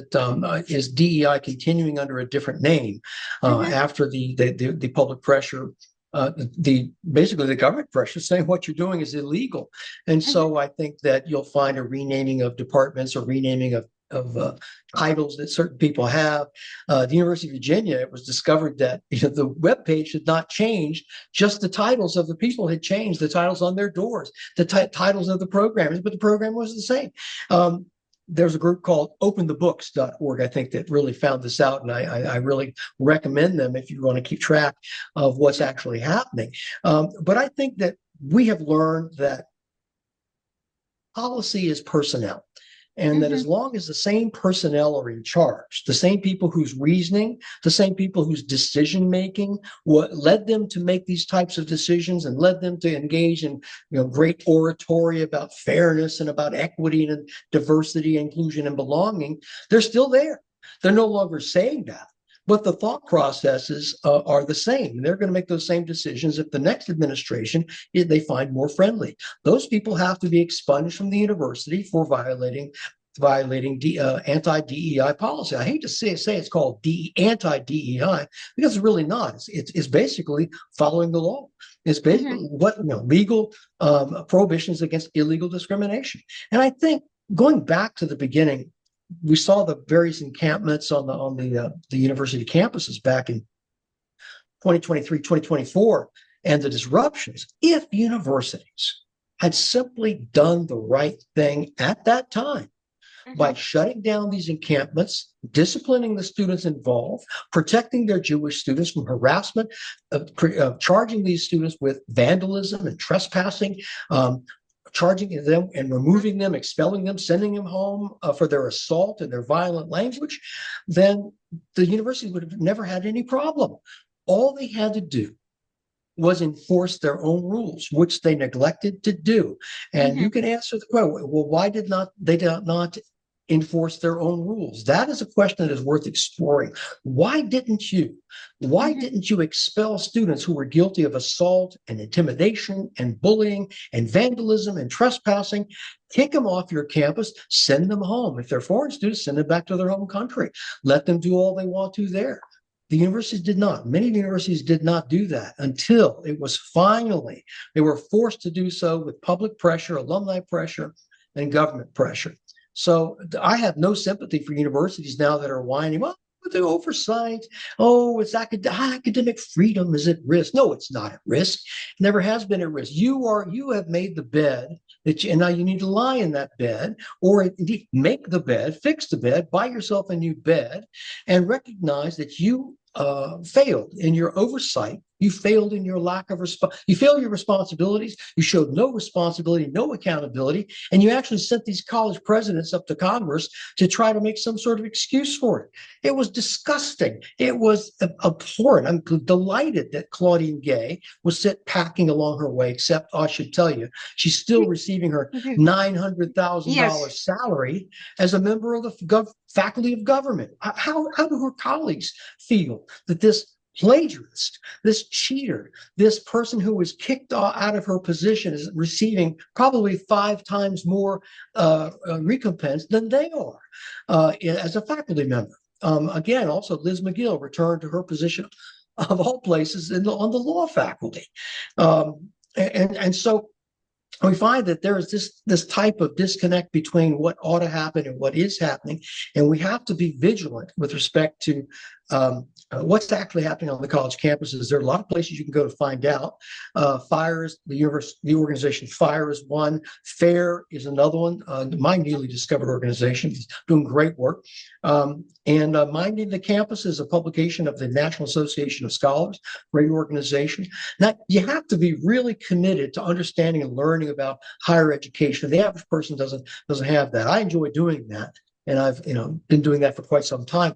DEI continuing under a different name after the public pressure, basically the government pressure saying what you're doing is illegal, and so I think that you'll find a renaming of departments or renaming of titles that certain people have. The University of Virginia, it was discovered that the webpage had not changed, just the titles of the people had changed, the titles on their doors, the titles of the programs, but the program was the same. There's a group called openthebooks.org, I think, that really found this out, and I really recommend them if you want to keep track of what's actually happening. But I think that we have learned that policy is personnel. And that as long as the same personnel are in charge, the same people whose reasoning, the same people whose decision making, what led them to make these types of decisions and led them to engage in great oratory about fairness and about equity and diversity, inclusion, and belonging, they're still there. They're no longer saying that. But the thought processes are the same. They're going to make those same decisions if the next administration they find more friendly. Those people have to be expunged from the university for violating anti-DEI policy. I hate to say it's called anti-DEI because it's really not. It's basically following the law. It's basically legal prohibitions against illegal discrimination. And I think going back to the beginning, we saw the various encampments on the university campuses back in 2023, 2024, and the disruptions. If universities had simply done the right thing at that time by shutting down these encampments, disciplining the students involved, protecting their Jewish students from harassment, charging these students with vandalism and trespassing, charging them and removing them, expelling them, sending them home for their assault and their violent language, then the university would have never had any problem. All they had to do was enforce their own rules, which they neglected to do. And you can answer the question, well, why did they not enforce their own rules? That is a question that is worth exploring. Why didn't you expel students who were guilty of assault and intimidation and bullying and vandalism and trespassing? Kick them off your campus, send them home. If they're foreign students, send them back to their home country. Let them do all they want to there. The universities did not. Many universities did not do that until it was finally, they were forced to do so with public pressure, alumni pressure, and government pressure. So I have no sympathy for universities now that are whining, well, the oversight, oh, it's academic freedom is at risk. No, it's not at risk. It never has been at risk. You have made the bed and now you need to lie in that bed, or indeed make the bed, fix the bed, buy yourself a new bed, and recognize that you failed in your oversight. You failed in your lack of you failed your responsibilities. You showed no responsibility, no accountability, and you actually sent these college presidents up to Congress to try to make some sort of excuse for it. It was disgusting. It was abhorrent. I'm delighted that Claudine Gay was set packing along her way, except I should tell you, she's still receiving her $900,000 Yes. salary as a member of the faculty of government. How do her colleagues feel that this plagiarist, this cheater, this person who was kicked out of her position is receiving probably 5 times more recompense than they are as a faculty member? Again, also Liz McGill returned to her position of all places on the law faculty. And so we find that there is this type of disconnect between what ought to happen and what is happening, and we have to be vigilant with respect to what's actually happening on the college campuses. There are a lot of places you can go to find out. FIRE, the organization FIRE is one. FAIR is another one. My newly discovered organization is doing great work. And Minding the Campus is a publication of the National Association of Scholars, great organization. Now, you have to be really committed to understanding and learning about higher education. The average person doesn't have that. I enjoy doing that, and I've been doing that for quite some time.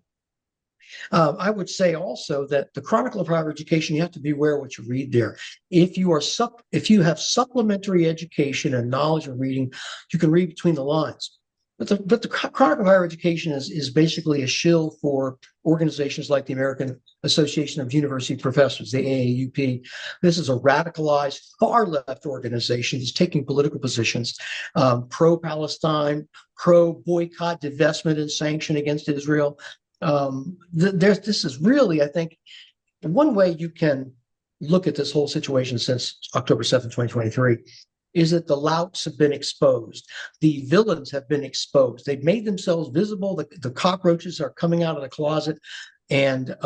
I would say also that the Chronicle of Higher Education, you have to be aware of what you read there. If you have supplementary education and knowledge of reading, you can read between the lines. But the Chronicle of Higher Education is basically a shill for organizations like the American Association of University Professors, the AAUP. This is a radicalized, far-left organization that's taking political positions, pro-Palestine, pro-boycott, divestment, and sanction against Israel. This is really, I think, one way you can look at this whole situation since October 7th, 2023, is that the louts have been exposed. The villains have been exposed. They've made themselves visible. The cockroaches are coming out of the closet. And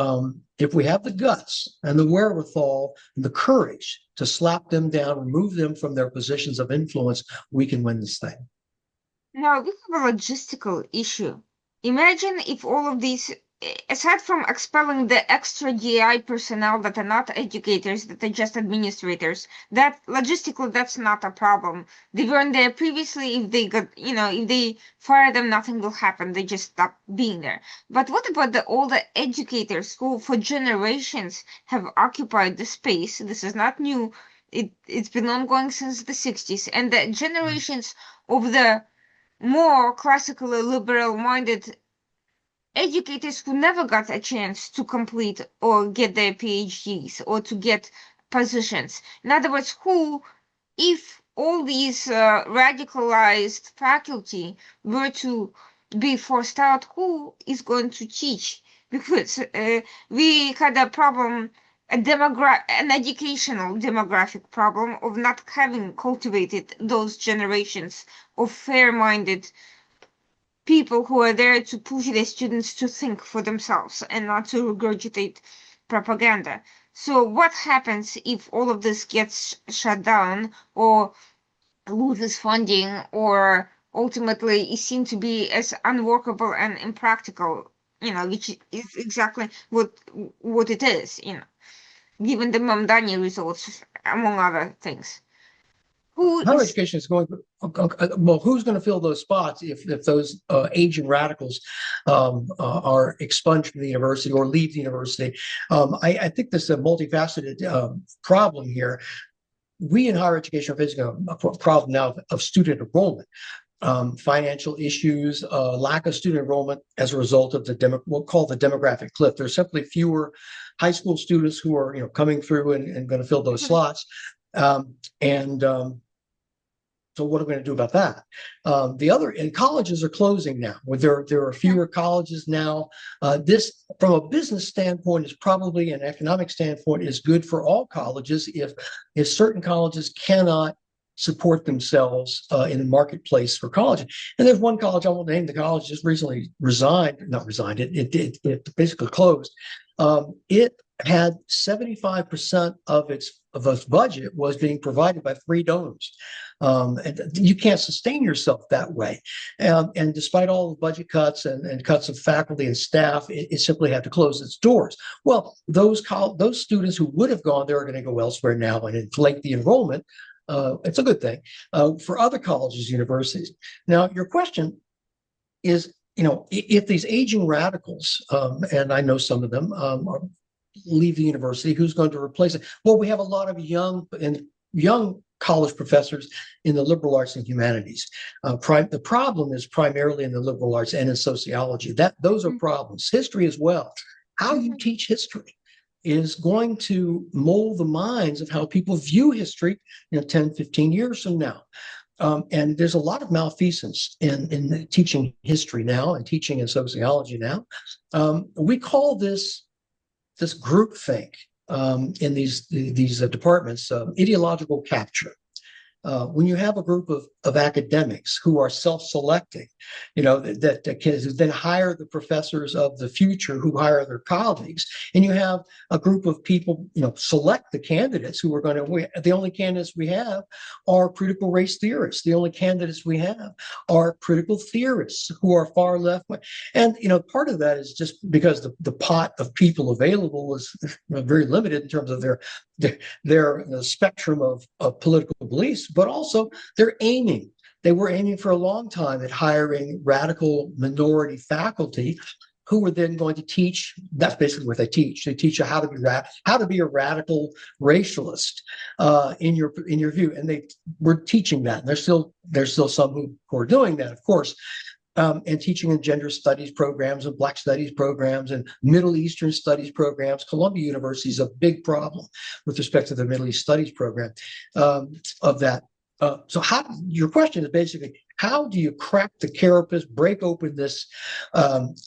if we have the guts and the wherewithal and the courage to slap them down, remove them from their positions of influence, we can win this thing. Now, we have a logistical issue. Imagine if all of these, aside from expelling the extra DI personnel that are not educators, that are just administrators, that logistically, that's not a problem. They weren't there previously. If they got, if they fire them, nothing will happen. They just stop being there. But what about all the educators who for generations have occupied the space? This is not new. It's been ongoing since the 60s. And the generations of the more classically liberal-minded educators who never got a chance to complete or get their PhDs or to get positions. In other words, if all these radicalized faculty were to be forced out, who is going to teach? Because we had a problem, an educational demographic problem of not having cultivated those generations of fair-minded people who are there to push their students to think for themselves and not to regurgitate propaganda. So what happens if all of this gets shut down or loses funding or ultimately is seen to be as unworkable and impractical, which is exactly what it is, given the Mamdani results, among other things. Higher education is going, well, who's going to fill those spots if those aging radicals are expunged from the university or leave the university? I think this is a multifaceted problem here. We in higher education are facing a problem now of student enrollment. Financial issues, lack of student enrollment as a result of we'll call the demographic cliff. There's simply fewer high school students who are coming through and going to fill those slots. So what are we going to do about that? And colleges are closing now. There are fewer colleges now. This, from a business standpoint, is probably an economic standpoint is good for all colleges if certain colleges cannot support themselves in the marketplace for college. And there's one college, I won't name the college, just recently not resigned. It basically closed. It had 75% of its budget was being provided by free donors. And you can't sustain yourself that way. And despite all the budget cuts and cuts of faculty and staff, it simply had to close its doors. Well, those students who would have gone there are going to go elsewhere now and inflate the enrollment. It's a good thing for other colleges, universities. Now, your question is, if these aging radicals, and I know some of them, leave the university, who's going to replace it? Well, we have a lot of young college professors in the liberal arts and humanities. The problem is primarily in the liberal arts and in sociology. Those are problems. History as well. How you teach history is going to mold the minds of how people view history 10, 15 years from now. And there's a lot of malfeasance in teaching history now and teaching in sociology now. We call this groupthink in these departments, ideological capture. When you have a group of academics who are self-selecting, that can then hire the professors of the future who hire their colleagues, and you have a group of people, select the candidates who are going to, the only candidates we have are critical race theorists. The only candidates we have are critical theorists who are far left. And, part of that is just because the pot of people available is very limited in terms of their spectrum of political beliefs, but also they were aiming for a long time at hiring radical minority faculty who were then going to teach. That's basically what they teach. They teach you how to be a radical racialist in your view, and they were teaching that. And there's still some who are doing that, of course. And teaching in gender studies programs and Black studies programs and Middle Eastern studies programs. Columbia University is a big problem with respect to the Middle East studies program of that. So your question is basically, how do you crack the carapace, break open this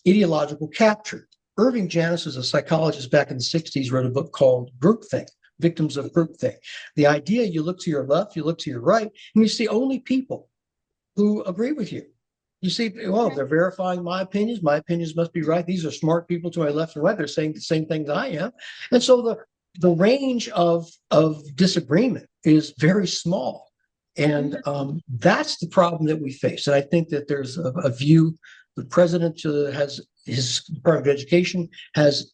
ideological capture? Irving Janis, was a psychologist back in the 60s, wrote a book called Groupthink, Victims of Groupthink. The idea, you look to your left, you look to your right, and you see only people who agree with you. You see, well, they're verifying my opinions. My opinions must be right. These are smart people to my left and right. They're saying the same thing that I am. And so the range of disagreement is very small. And that's the problem that we face. And I think that there's a view, the president his Department of Education has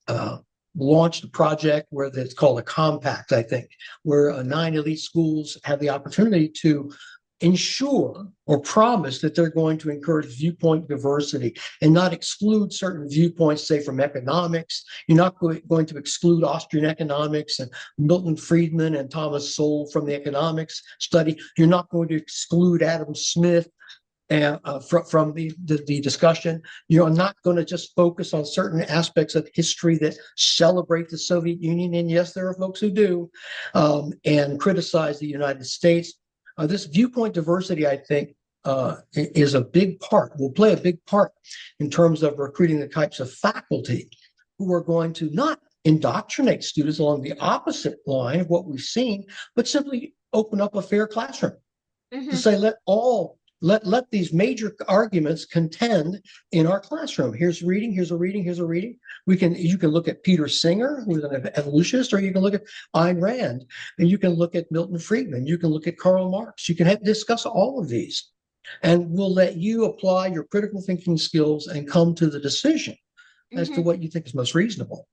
launched a project where it's called a compact, I think, where 9 elite schools have the opportunity to ensure or promise that they're going to encourage viewpoint diversity and not exclude certain viewpoints, say from economics. You're not going to exclude Austrian economics and Milton Friedman and Thomas Sowell from the economics study. You're not going to exclude Adam Smith and from the discussion. You're not going to just focus on certain aspects of history that celebrate the Soviet Union, and yes, there are folks who do, and criticize the United States. This viewpoint diversity, I think, is a big part, will play a big part in terms of recruiting the types of faculty who are going to not indoctrinate students along the opposite line of what we've seen, but simply open up a fair classroom to say, let these major arguments contend in our classroom. Here's reading, here's a reading, here's a reading. You can look at Peter Singer, who's an evolutionist, or you can look at Ayn Rand, and you can look at Milton Friedman, you can look at Karl Marx. You can discuss all of these, and we'll let you apply your critical thinking skills and come to the decision as to what you think is most reasonable.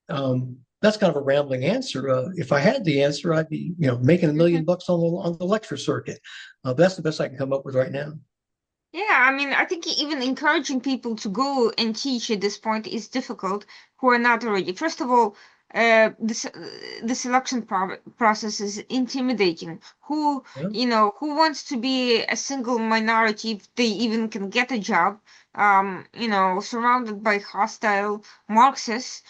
That's kind of a rambling answer. If I had the answer, I'd be, making $1 million on the lecture circuit. That's the best I can come up with right now. Yeah, I mean, I think even encouraging people to go and teach at this point is difficult who are not already. First of all, the selection process is intimidating. Who wants to be a single minority if they even can get a job, surrounded by hostile Marxists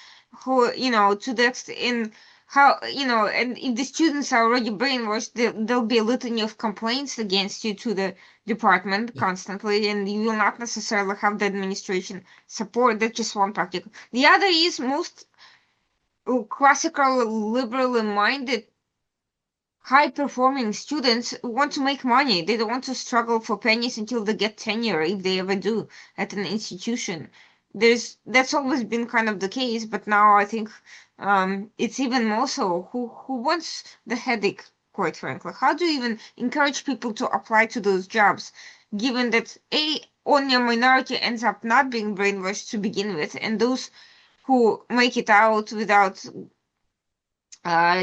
who, to the extent, how, and if the students are already brainwashed, there'll be a litany of complaints against you to the department constantly, and you will not necessarily have the administration support. That's just one practical. The other is most classical, liberally minded, high performing students want to make money. They don't want to struggle for pennies until they get tenure, if they ever do, at an institution. That's always been kind of the case, but now I think it's even more so. Who wants the headache, quite frankly? How do you even encourage people to apply to those jobs, given that only a minority ends up not being brainwashed to begin with, and those who make it out without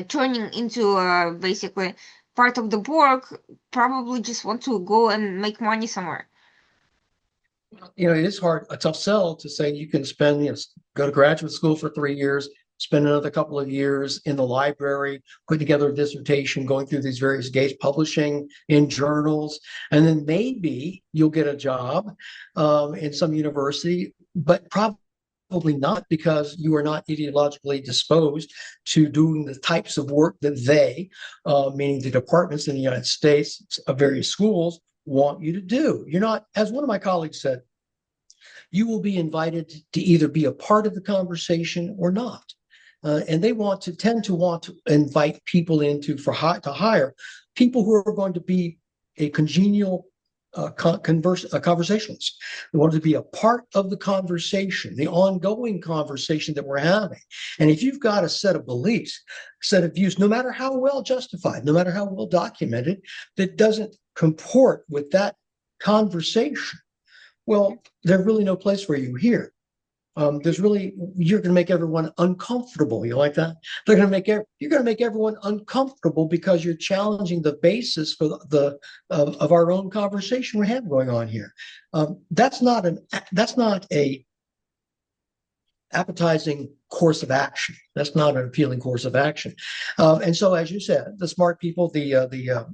turning into basically part of the work probably just want to go and make money somewhere. It is hard, a tough sell to say you can spend, go to graduate school for 3 years, spend another couple of years in the library, put together a dissertation, going through these various gates, publishing in journals, and then maybe you'll get a job in some university, but probably not, because you are not ideologically disposed to doing the types of work that they, meaning the departments in the United States of various schools, want you to do. You're not, as one of my colleagues said, you will be invited to either be a part of the conversation or not. And they tend to want to invite people into to hire people who are going to be a congenial conversationalists. They want to be a part of the conversation, the ongoing conversation that we're having. And if you've got a set of beliefs, set of views, no matter how well justified, no matter how well documented, that doesn't comport with that conversation, well, there's really no place for you here. You're going to make everyone uncomfortable. You like that? You're going to make everyone uncomfortable because you're challenging the basis for of our own conversation we have going on here. That's not a appetizing course of action. That's not an appealing course of action. And so, as you said, the smart people, the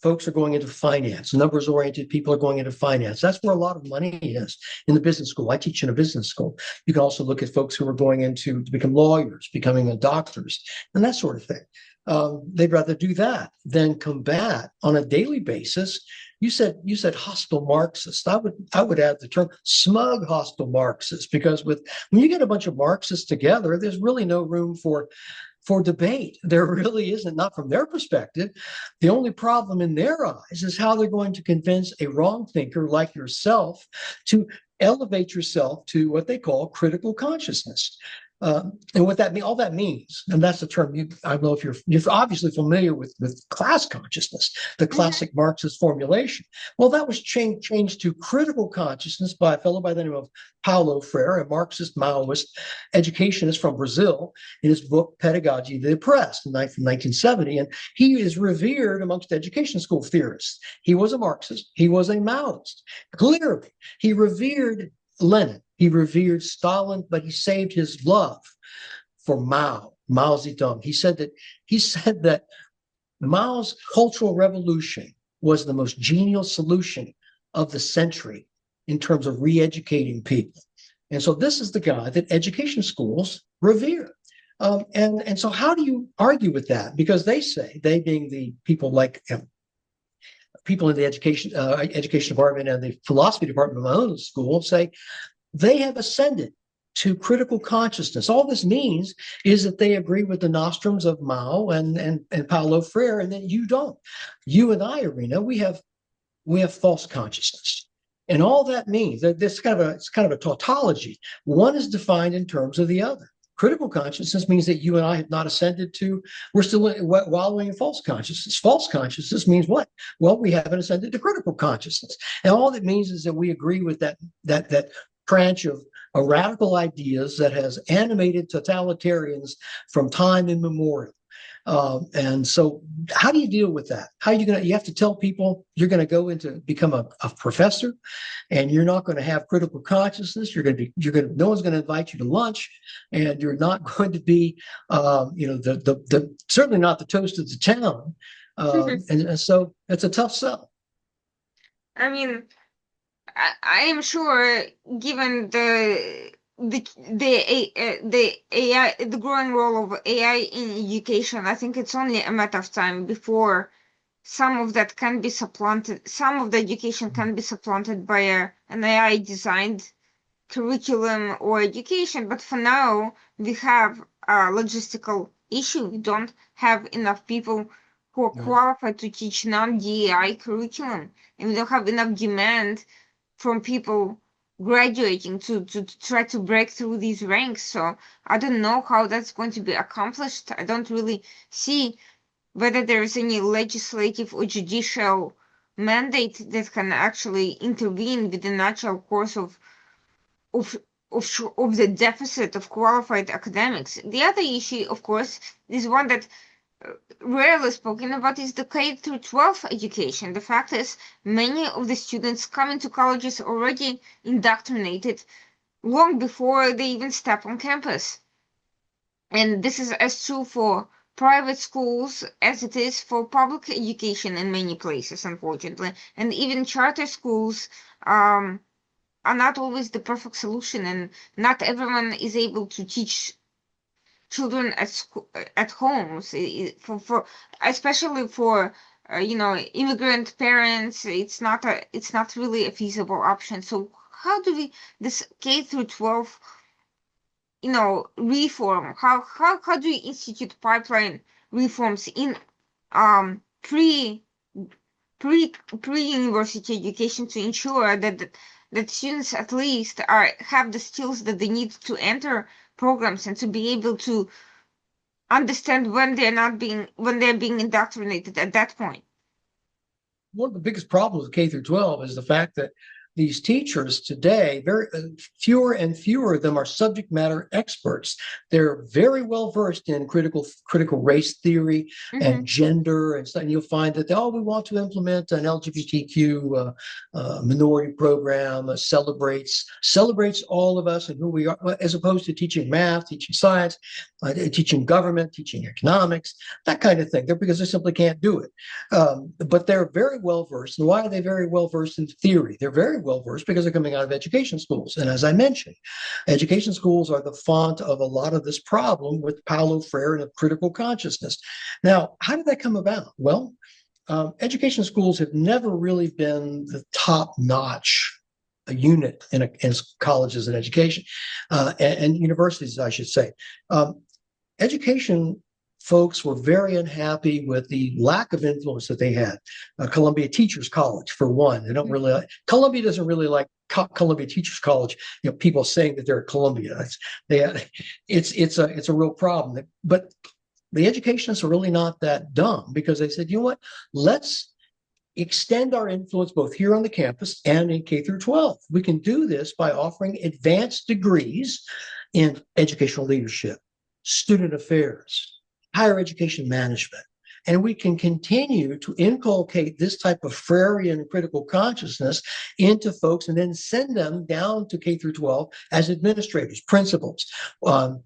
folks are going into finance. Numbers-oriented people are going into finance. That's where a lot of money is in the business school. I teach in a business school. You can also look at folks who are going to become lawyers, becoming doctors, and that sort of thing. They'd rather do that than combat on a daily basis. You said hostile Marxists. I would add the term smug hostile Marxists, because when you get a bunch of Marxists together, there's really no room for debate. There really isn't, not from their perspective. The only problem in their eyes is how they're going to convince a wrong thinker like yourself to elevate yourself to what they call critical consciousness. And what that all that means, and that's the term. I don't know if you're obviously familiar with class consciousness, the classic Marxist formulation. Well, that was changed to critical consciousness by a fellow by the name of Paulo Freire, a Marxist Maoist educationist from Brazil, in his book Pedagogy of the Oppressed in 1970. And he is revered amongst education school theorists. He was a Marxist. He was a Maoist. Clearly, he revered Lenin. He revered Stalin, but he saved his love for Mao Zedong. He said that Mao's cultural revolution was the most genial solution of the century in terms of re-educating people. And so this is the guy that education schools revere. And so how do you argue with that? Because they say, they being the people like people in the education department and the philosophy department of my own school, say they have ascended to critical consciousness. All this means is that they agree with the nostrums of Mao and Paulo Freire, and then you don't. You and I, Irina, we have false consciousness. And all that means that it's kind of a tautology. One is defined in terms of the other. Critical consciousness means that you and I have not ascended to, we're still wallowing in false consciousness. False consciousness means what? Well, we haven't ascended to critical consciousness. And all that means is that we agree with that branch of radical ideas that has animated totalitarians from time immemorial. And so how do you deal with that? You have to tell people you're going to go into become a professor, and you're not going to have critical consciousness. No one's going to invite you to lunch, and you're not going to be, certainly not the toast of the town. And so it's a tough sell. I mean, I am sure, given the the AI, the growing role of AI in education, I think it's only a matter of time before some of that can be supplanted. Some of the education can be supplanted by an AI designed curriculum or education. But for now, we have a logistical issue. We don't have enough people who are qualified to teach non-DEI curriculum, and we don't have enough demand from people graduating to try to break through these ranks. So I don't know how that's going to be accomplished. I don't really see whether there is any legislative or judicial mandate that can actually intervene with the natural course of of the deficit of qualified academics. The other issue, of course, is one that rarely spoken about, is the K through 12 education. The fact is, many of the students coming to colleges already indoctrinated long before they even step on campus. And this is as true for private schools as it is for public education in many places, unfortunately. And even charter schools are not always the perfect solution, and not everyone is able to teach children at homes. For especially for immigrant parents, it's not really a feasible option. So how do we this K through 12 reform, how do we institute pipeline reforms in um pre pre-university education to ensure that students at least have the skills that they need to enter programs and to be able to understand when they're being indoctrinated at that point. One of the biggest problems with K through 12 is the fact that these teachers today, fewer and fewer of them are subject matter experts. They're very well versed in critical race theory and gender and stuff. And you'll find that we want to implement an LGBTQ minority program, celebrates all of us and who we are, as opposed to teaching math, teaching science, teaching government, teaching economics, that kind of thing. Because they simply can't do it. But they're very well versed. And why are they very well versed in theory? They're very well versed because they're coming out of education schools. And as I mentioned, education schools are the font of a lot of this problem with Paulo Freire and of critical consciousness. Now, how did that come about? Well, education schools have never really been the top-notch unit in colleges and education and universities, I should say. Education folks were very unhappy with the lack of influence that they had. Columbia Teachers College, for one, Columbia doesn't really like Columbia Teachers College. People saying that they're at Columbia. It's a real problem. But the educationists are really not that dumb, because they said, you know what, let's extend our influence both here on the campus and in K through 12. We can do this by offering advanced degrees in educational leadership, student affairs, higher education management. And we can continue to inculcate this type of Freirean critical consciousness into folks and then send them down to K through 12 as administrators, principals,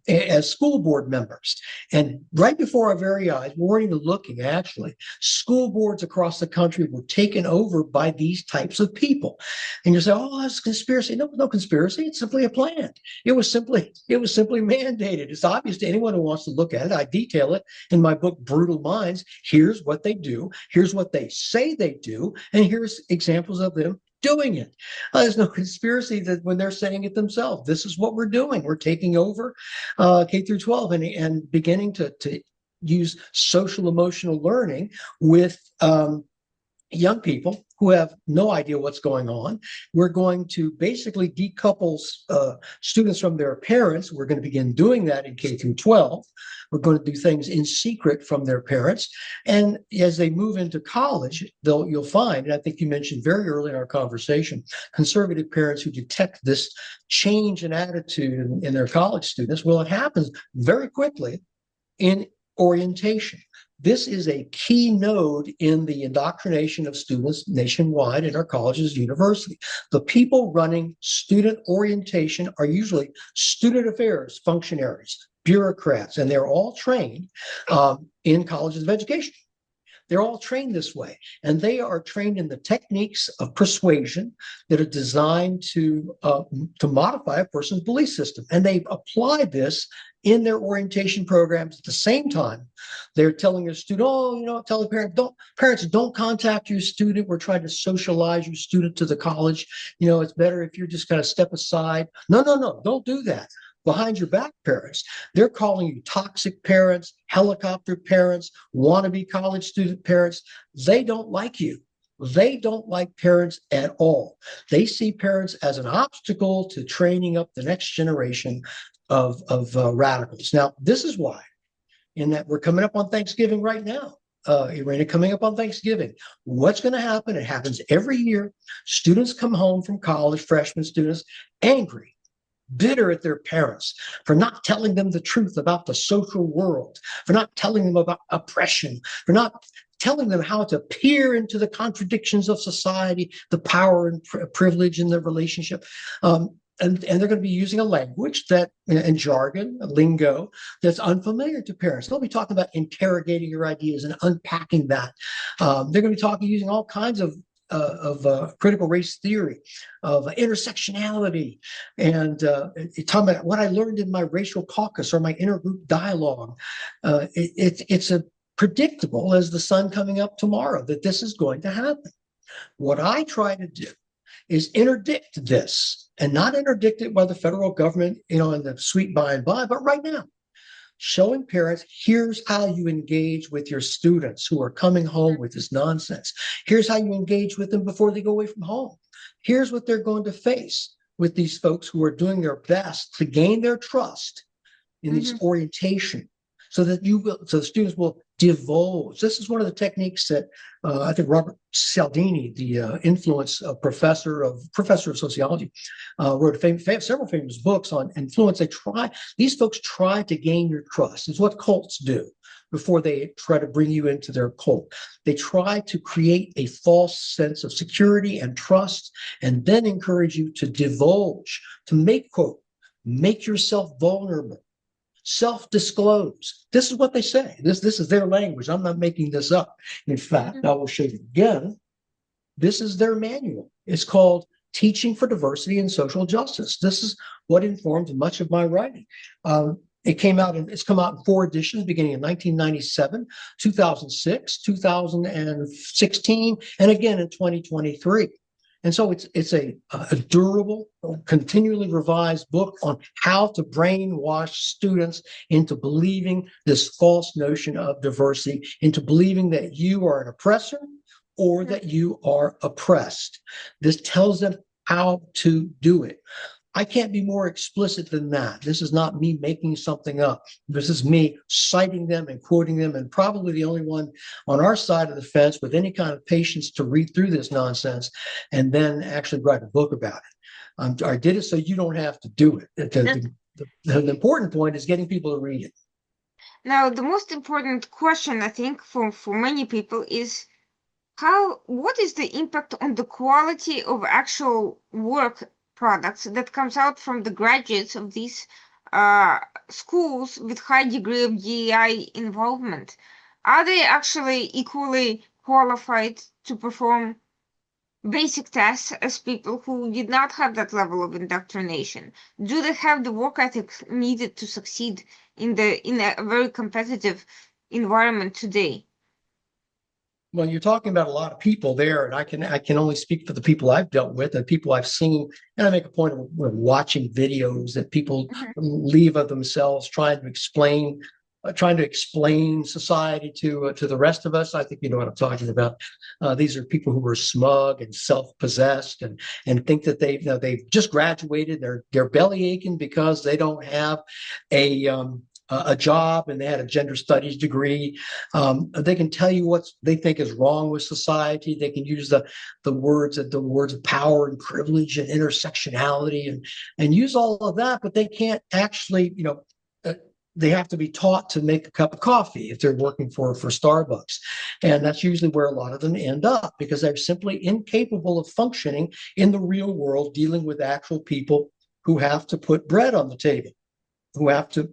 as school board members. And right before our very eyes, we weren't even looking, actually, school boards across the country were taken over by these types of people. And you say, oh, that's a conspiracy. No conspiracy. It's simply a plan. It was simply mandated. It's obvious to anyone who wants to look at it. I detail it in my book, Brutal Minds. Here's what they do. Here's what they say they do. And here's examples of them doing it. There's no conspiracy that when they're saying it themselves, this is what we're doing. We're taking over K through 12 and beginning to use social emotional learning with young people who have no idea what's going on. We're going to basically decouple students from their parents. We're going to begin doing that in K through 12. We're going to do things in secret from their parents. And as they move into college, you'll find, and I think you mentioned very early in our conversation, conservative parents who detect this change in attitude in their college students. Well, it happens very quickly in orientation. This is a key node in the indoctrination of students nationwide in our colleges and universities. The people running student orientation are usually student affairs functionaries, bureaucrats, and they're all trained in colleges of education. They're all trained this way, and they are trained in the techniques of persuasion that are designed to modify a person's belief system. And they apply this in their orientation programs. At the same time, they're telling a student, "Oh, tell the parents don't contact your student. We're trying to socialize your student to the college. It's better if you're just kind of step aside." No, don't do that. Behind your back, parents, they're calling you toxic parents, helicopter parents, wannabe college student parents. They don't like you. They don't like parents at all. They see parents as an obstacle to training up the next generation of radicals. Now, this is why, in that we're coming up on Thanksgiving right now. Irina, coming up on Thanksgiving, what's going to happen? It happens every year. Students come home from college, freshman students, angry, bitter at their parents for not telling them the truth about the social world, for not telling them about oppression, for not telling them how to peer into the contradictions of society, the power and privilege in the relationship. And they're going to be using a language and jargon, a lingo that's unfamiliar to parents. They'll be talking about interrogating your ideas and unpacking that. They're going to be using all kinds of critical race theory, of intersectionality, and talking about what I learned in my racial caucus or my intergroup dialogue. It's a predictable as the sun coming up tomorrow that this is going to happen. What I try to do is interdict this, and not interdict it by the federal government, in the sweet by and by, but right now, showing parents, here's how you engage with your students who are coming home with this nonsense. Here's how you engage with them before they go away from home. Here's what they're going to face with these folks who are doing their best to gain their trust in this orientation, so that so the students will divulge. This is one of the techniques that I think Robert Cialdini, the influence professor of sociology, wrote several famous books on influence. These folks try to gain your trust. It's what cults do before they try to bring you into their cult. They try to create a false sense of security and trust, and then encourage you to divulge, to make yourself vulnerable. Self-disclose. This is what they say. This is their language. I'm not making this up. In fact, I will show you again. This is their manual. It's called Teaching for Diversity and Social Justice. This is what informs much of my writing. It's come out in 4 editions, beginning in 1997, 2006, 2016, and again in 2023. And so it's a durable, continually revised book on how to brainwash students into believing this false notion of diversity, into believing that you are an oppressor or that you are oppressed. This tells them how to do it. I can't be more explicit than that. This is not me making something up. This is me citing them and quoting them, and probably the only one on our side of the fence with any kind of patience to read through this nonsense and then actually write a book about it. I did it so you don't have to do it. The important point is getting people to read it. Now, the most important question, I think, for many people is what is the impact on the quality of actual work products that comes out from the graduates of these schools with high degree of DEI involvement? Are they actually equally qualified to perform basic tasks as people who did not have that level of indoctrination? Do they have the work ethic needed to succeed in a very competitive environment today? Well, you're talking about a lot of people there, and I can only speak for the people I've dealt with and people I've seen. And I make a point of watching videos that people leave of themselves trying to explain society to the rest of us. I think you know what I'm talking about. These are people who are smug and self-possessed and think that they've just graduated. They're belly aching because they don't have a job and they had a gender studies degree. They can tell you what they think is wrong with society. They can use the words of power and privilege and intersectionality and use all of that, but they can't actually, they have to be taught to make a cup of coffee if they're working for Starbucks. And that's usually where a lot of them end up, because they're simply incapable of functioning in the real world, dealing with actual people who have to put bread on the table, who have to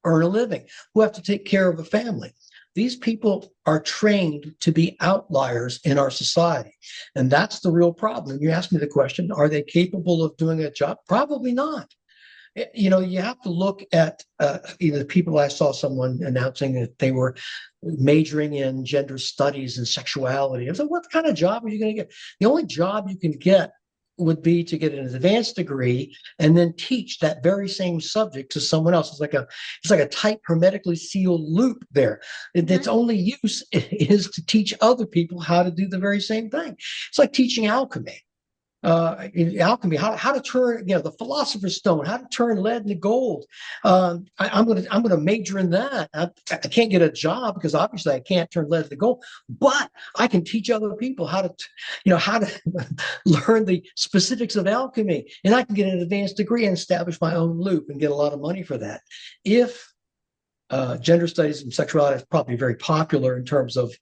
earn a living, who have to take care of a family. These people are trained to be outliers in our society. And that's the real problem. You asked me the question, are they capable of doing a job? Probably not. You have to look at the people. I saw someone announcing that they were majoring in gender studies and sexuality. I said, what kind of job are you going to get? The only job you can get would be to get an advanced degree and then teach that very same subject to someone else. It's like a tight, hermetically sealed loop there. Its only use is to teach other people how to do the very same thing. It's like teaching alchemy. In alchemy, how to turn, the philosopher's stone, how to turn lead into gold. I'm gonna major in that. I can't get a job because obviously I can't turn lead into gold, but I can teach other people how to learn the specifics of alchemy, and I can get an advanced degree and establish my own loop and get a lot of money for that. If gender studies and sexuality is probably very popular in terms of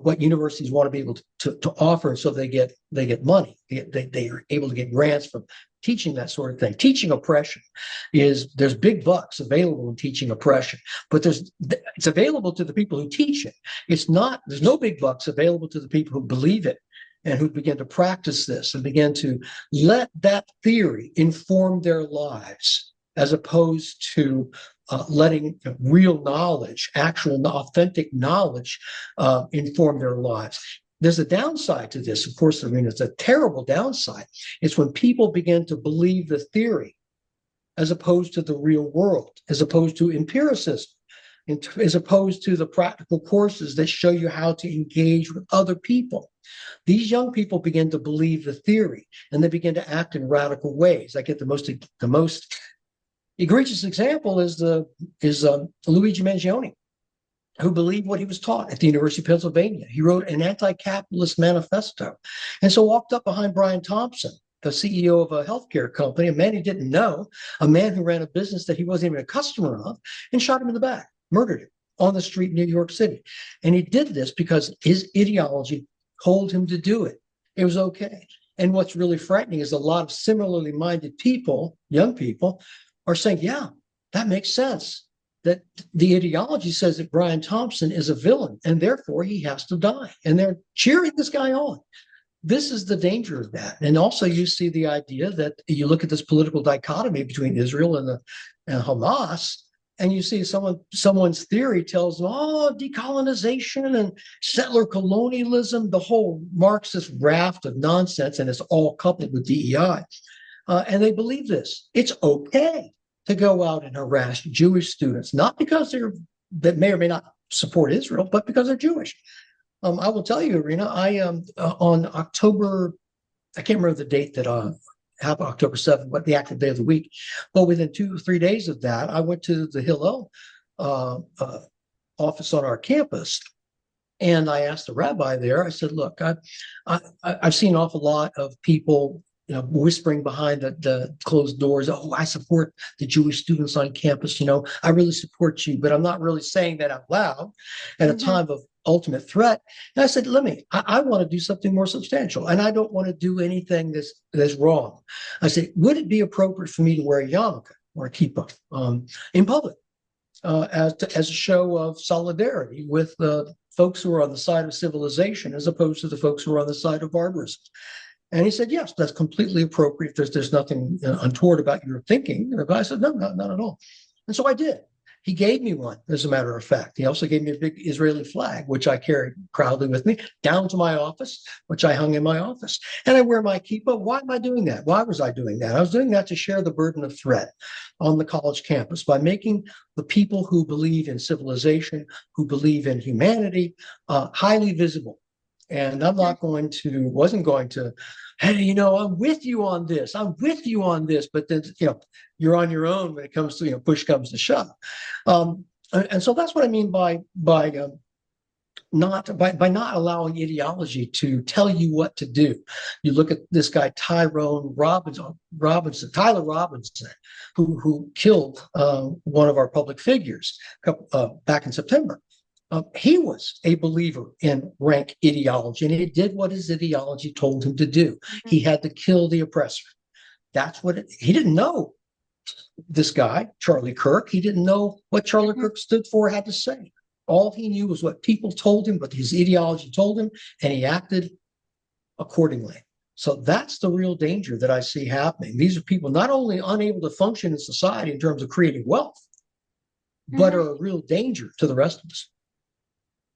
what universities want to be able to offer, so they get money. They are able to get grants from teaching that sort of thing. Teaching oppression there's big bucks available in teaching oppression, but it's available to the people who teach it. There's no big bucks available to the people who believe it and who begin to practice this and begin to let that theory inform their lives, as opposed to letting real knowledge, actual authentic knowledge, inform their lives. There's a downside to this, of course. I mean, it's a terrible downside. It's when people begin to believe the theory as opposed to the real world, as opposed to empiricism, as opposed to the practical courses that show you how to engage with other people. These young people begin to believe the theory, and they begin to act in radical ways. I get the most egregious example is Luigi Mangione, who believed what he was taught at the University of Pennsylvania. He wrote an anti-capitalist manifesto, and so walked up behind Brian Thompson, the CEO of a healthcare company, a man he didn't know, a man who ran a business that he wasn't even a customer of, and shot him in the back, murdered him on the street in New York City. And he did this because his ideology told him to do it. It was okay. And what's really frightening is a lot of similarly minded people, young people, are saying, yeah, that makes sense. That the ideology says that Brian Thompson is a villain and therefore he has to die. And they're cheering this guy on. This is the danger of that. And also you see the idea that you look at this political dichotomy between Israel and Hamas, and you see someone's theory tells them, decolonization and settler colonialism, the whole Marxist raft of nonsense, and it's all coupled with DEI. And they believe this. It's okay to go out and harass Jewish students, not because that may or may not support Israel, but because they're Jewish. I will tell you, Irina, I on October, I can't remember the date that happened, October 7th, what the actual day of the week, but within 2 or 3 days of that, I went to the Hillel office on our campus, and I asked the rabbi there. I said, "Look, I've seen an awful lot of people." Whispering behind the closed doors, "Oh, I support the Jewish students on campus. I really support you," but I'm not really saying that out loud at a time of ultimate threat. And I said, I want to do something more substantial, and I don't want to do anything that's wrong. I said, would it be appropriate for me to wear a yarmulke or a kippah in public as a show of solidarity with the folks who are on the side of civilization as opposed to the folks who are on the side of barbarism? And he said, yes, that's completely appropriate. There's nothing untoward about your thinking. And I said, no, not at all. And so I did. He gave me one, as a matter of fact. He also gave me a big Israeli flag, which I carried proudly with me down to my office, which I hung in my office. And I wear my kippah. Why am I doing that? Why was I doing that? I was doing that to share the burden of threat on the college campus by making the people who believe in civilization, who believe in humanity, highly visible. And I'm wasn't going to, hey, I'm with you on this. But then, you're on your own when it comes to, push comes to shove. And so that's what I mean by not allowing ideology to tell you what to do. You look at this guy, Tyler Robinson, who killed one of our public figures back in September. He was a believer in rank ideology, and he did what his ideology told him to do. He had to kill the oppressor. He didn't know this guy, Charlie Kirk. He didn't know what Charlie Kirk stood for, had to say. All he knew was what people told him, what his ideology told him, and he acted accordingly. So that's the real danger that I see happening. These are people not only unable to function in society in terms of creating wealth, but Mhm. are a real danger to the rest of us.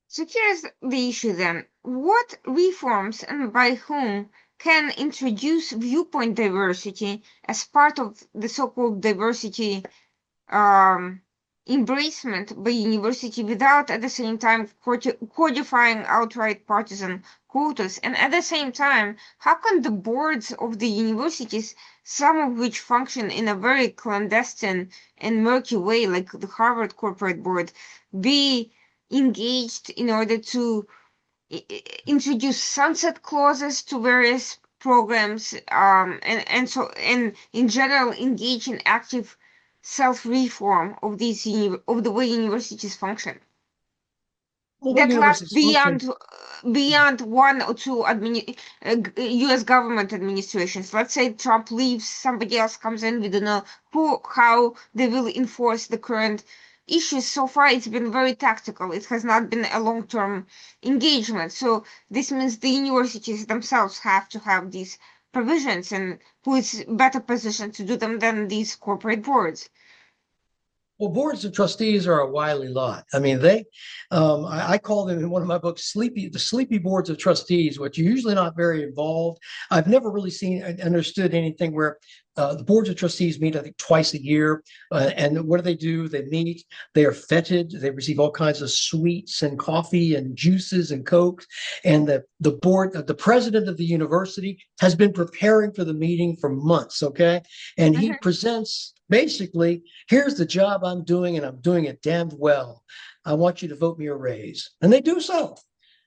So here's the issue then. What reforms and by whom can introduce viewpoint diversity as part of the so-called diversity um, embracement by university without at the same time codifying outright partisan quotas? And at the same time, how can the boards of the universities, some of which function in a very clandestine and murky way, like the Harvard corporate board, be engaged in order to introduce sunset clauses to various programs, and so, and in general engage in active self-reform of of the way universities function Well, the that last universities function. beyond one or two U.S. government administrations. Let's say Trump leaves, somebody else comes in. We don't know how they will enforce the current issues. So far, it's been very tactical. It has not been a long-term engagement. So this means the universities themselves have to have these provisions, and who is better positioned to do them than these corporate boards? Well, boards of trustees are a wily lot. I mean, I call them in one of my books, the sleepy boards of trustees, which are usually not very involved. I've never really seen and understood anything where the boards of trustees meet, I think, twice a year. And what do? They meet, they are feted, they receive all kinds of sweets and coffee and juices and Coke. And the president of the university has been preparing for the meeting for months, okay? And he Mhm. presents basically, here's the job I'm doing, and I'm doing it damned well. I want you to vote me a raise. And they do so.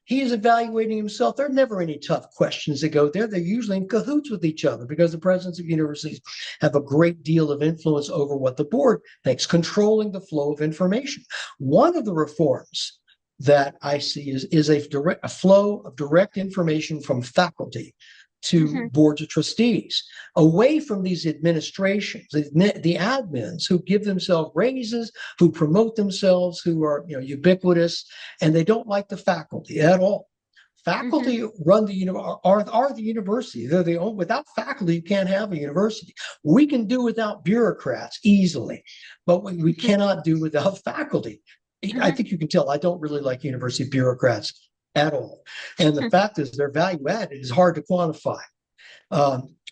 He is evaluating himself. There are never any tough questions that go there. They're usually in cahoots with each other because the presidents of universities have a great deal of influence over what the board thinks, controlling the flow of information. One of the reforms that I see is a flow of direct information from faculty to Mhm. boards of trustees, away from these administrations, the admins who give themselves raises, who promote themselves, who are ubiquitous, and they don't like the faculty at all. Mhm. Faculty run are the university. They're the only. Without faculty, you can't have a university. We can do without bureaucrats easily, but we Mhm. cannot do without faculty. I Mhm. think you can tell I don't really like university bureaucrats at all. And the fact is, their value added is hard to quantify.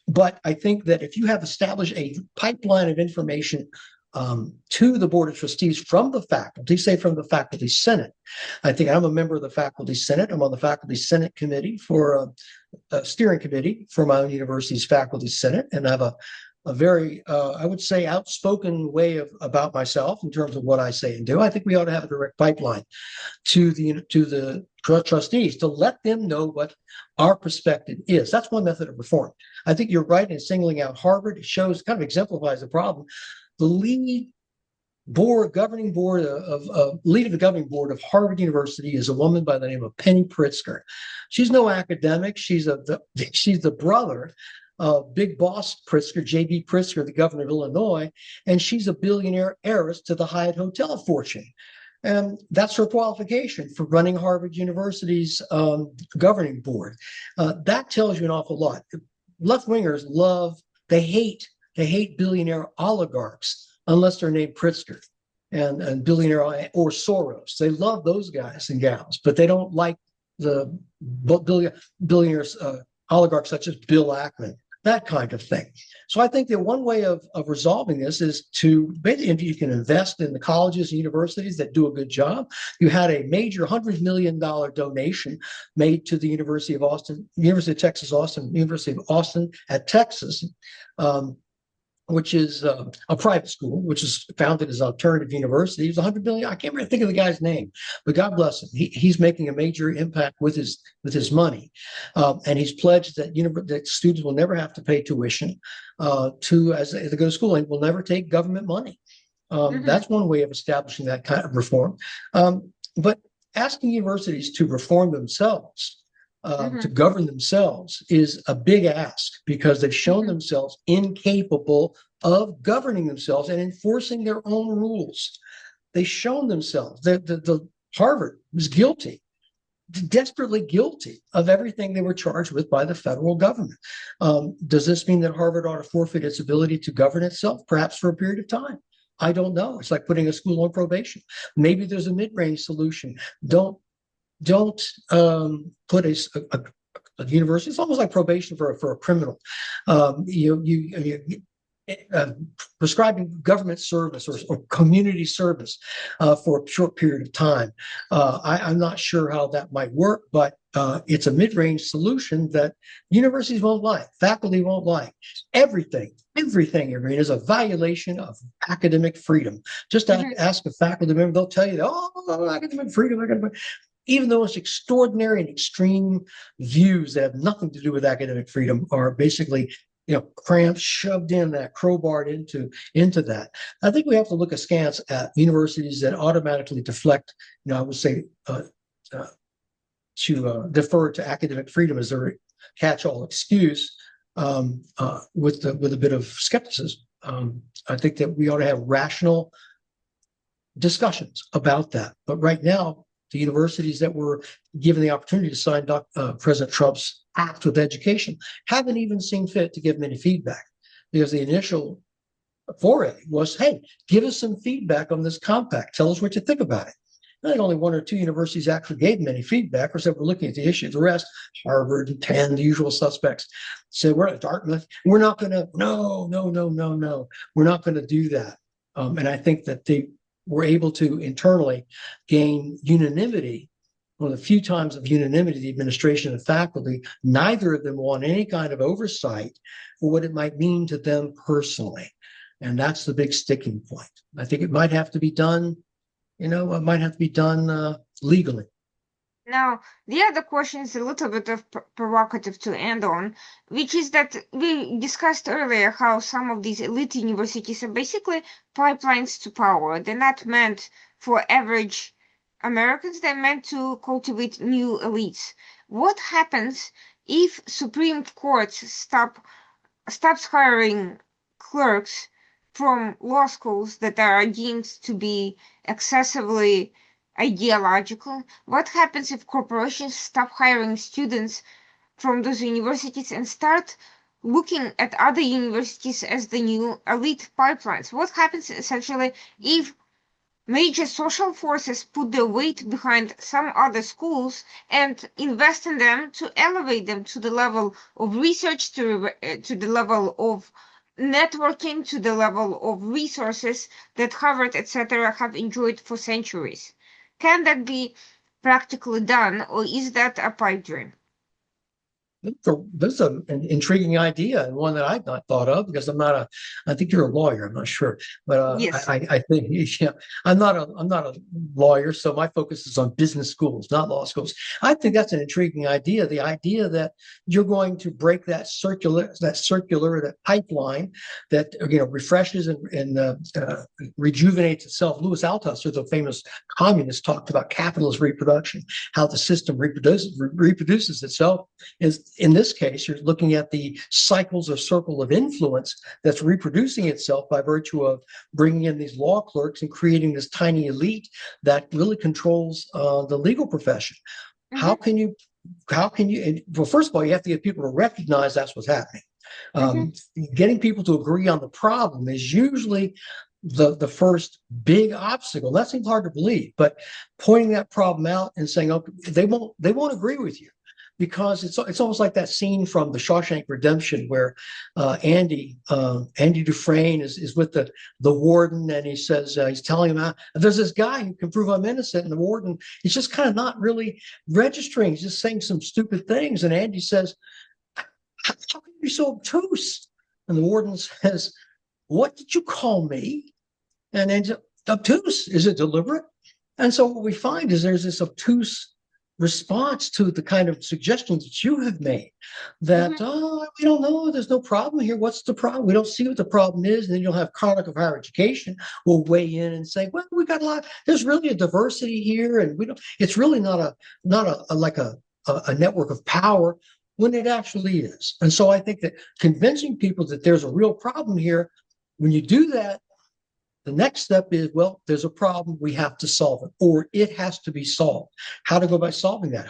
But I think that if you have established a pipeline of information to the Board of Trustees from the faculty, say from the Faculty Senate, I think I'm a member of the Faculty Senate. I'm on the Faculty Senate committee for a steering committee for my own university's Faculty Senate, and I have a very, I would say, outspoken way about myself in terms of what I say and do. I think we ought to have a direct pipeline to the trustees to let them know what our perspective is. That's one method of reform. I think you're right in singling out Harvard. It shows, kind of exemplifies the problem. The lead governing board lead of the governing board of Harvard University is a woman by the name of Penny Pritzker. She's no academic. She's the brother of Big Boss Pritzker, J.B. Pritzker, the governor of Illinois, and she's a billionaire heiress to the Hyatt Hotel fortune. And that's her qualification for running Harvard University's governing board. That tells you an awful lot. Left wingers they hate billionaire oligarchs unless they're named Pritzker and billionaire or Soros. They love those guys and gals, but they don't like the billionaires, oligarchs such as Bill Ackman, that kind of thing. So I think that one way of resolving this is to basically, you can invest in the colleges and universities that do a good job. You had a major $100 million donation made to the University of Austin, University of Texas Austin, University of Austin at Texas, which is a private school, which is founded as alternative university. He's 100 billion. I can't really think of the guy's name, but God bless him. He's making a major impact with his money, and he's pledged that that students will never have to pay tuition as they go to school, and will never take government money. Mhm. That's one way of establishing that kind of reform. But asking universities to reform themselves, to Mhm. govern themselves, is a big ask because they've shown Mhm. themselves incapable of governing themselves and enforcing their own rules. They've shown themselves that Harvard was guilty, desperately guilty of everything they were charged with by the federal government. Does this mean that Harvard ought to forfeit its ability to govern itself, perhaps for a period of time? I don't know. It's like putting a school on probation. Maybe there's a mid-range solution. Don't put a university. It's almost like probation for a criminal. Prescribing government service or community service for a short period of time. I'm not sure how that might work, but it's a mid-range solution that universities won't like, faculty won't like. Everything, Irene, is a violation of academic freedom. Just ask a faculty member, they'll tell you, oh, academic freedom, even though it's extraordinary and extreme views that have nothing to do with academic freedom are basically cramped, shoved in that, crowbarred into that. I think we have to look askance at universities that automatically deflect, I would say, to defer to academic freedom as their catch-all excuse with a bit of skepticism. I think that we ought to have rational discussions about that. But right now, the universities that were given the opportunity to sign President Trump's act with education haven't even seen fit to give them any feedback, because the initial foray was, hey, give us some feedback on this compact. Tell us what you think about it. And only one or two universities actually gave them any feedback or said, we're looking at the issue. The rest, Harvard and Penn, the usual suspects, said, we're at Dartmouth. We're not going to, no. We're not going to do that. And I think that they were able to internally gain unanimity. One of the few times of unanimity, the administration and faculty, neither of them want any kind of oversight for what it might mean to them personally. And that's the big sticking point. I think it might have to be done, legally. Now, the other question is a little bit of provocative to end on, which is that we discussed earlier how some of these elite universities are basically pipelines to power. They're not meant for average Americans, they're meant to cultivate new elites. What happens if Supreme Court stops hiring clerks from law schools that are deemed to be excessively ideological? What happens if corporations stop hiring students from those universities and start looking at other universities as the new elite pipelines? What happens essentially if major social forces put their weight behind some other schools and invest in them to elevate them to the level of research, to the level of networking, to the level of resources that Harvard, etc., have enjoyed for centuries? Can that be practically done, or is that a pipe dream? This is an intriguing idea, and one that I've not thought of, because I think you're a lawyer, I'm not sure, but Yes. I think, I'm not a lawyer, so my focus is on business schools, not law schools. I think that's an intriguing idea, the idea that you're going to break that pipeline that refreshes and rejuvenates itself. Louis Althusser, the famous communist, talked about capitalist reproduction, how the system reproduces itself. In this case, you're looking at the circle of influence that's reproducing itself by virtue of bringing in these law clerks and creating this tiny elite that really controls the legal profession. Mm-hmm. How can you, well, first of all, you have to get people to recognize that's what's happening. Getting people to agree on the problem is usually the first big obstacle. That seems hard to believe, but pointing that problem out and saying, okay, they won't agree with you. Because it's almost like that scene from the Shawshank Redemption where Andy Dufresne is with the warden, and he says, he's telling him, there's this guy who can prove I'm innocent, and the warden, he's just kind of not really registering. He's just saying some stupid things. And Andy says, how can you be so obtuse? And the warden says, what did you call me? And Andy's obtuse. Is it deliberate? And so what we find is there's this obtuse response to the kind of suggestions that you have made that, we don't know, there's no problem here. What's the problem? We don't see what the problem is. And then you'll have Chronicle of Higher Education will weigh in and say, well, we got a lot, there's really a diversity here. And it's really not a network of power when it actually is. And so I think that convincing people that there's a real problem here, when you do that, The next step is, well, there's a problem, we have to solve it, or it has to be solved. How to go by solving that?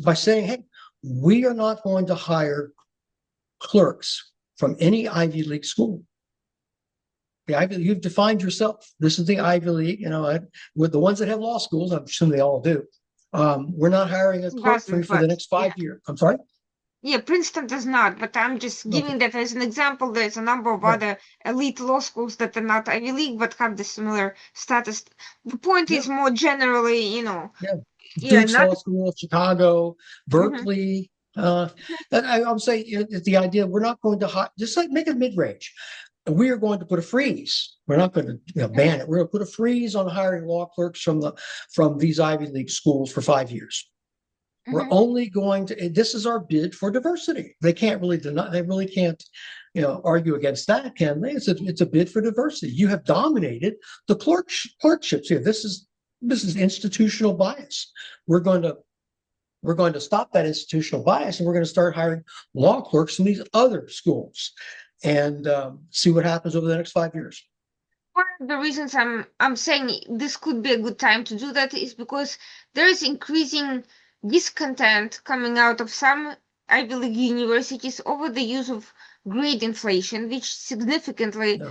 By saying, hey, we are not going to hire clerks from any Ivy League school. The Ivy, you've defined yourself. This is the Ivy League, with the ones that have law schools, I'm assuming they all do. We're not hiring a clerk for the next 5 years. I'm sorry? Yeah, Princeton does not, but I'm just giving that as an example. There's a number of other elite law schools that are not Ivy League but have the similar status. The point is more generally, Duke's Law School, Chicago, Berkeley. I would say it's the idea we're not going to just like make a mid-range. We are going to put a freeze. We're not going to ban it. We're going to put a freeze on hiring law clerks from these Ivy League schools for 5 years. We're only going to. This is our bid for diversity. They can't really deny. They really can't, argue against that, can they? It's a bid for diversity. You have dominated the clerkships here. This is institutional bias. We're going to stop that institutional bias, and we're going to start hiring law clerks from these other schools, and see what happens over the next 5 years. One of the reasons I'm saying this could be a good time to do that is because there is increasing discontent coming out of some Ivy League universities over the use of grade inflation, which significantly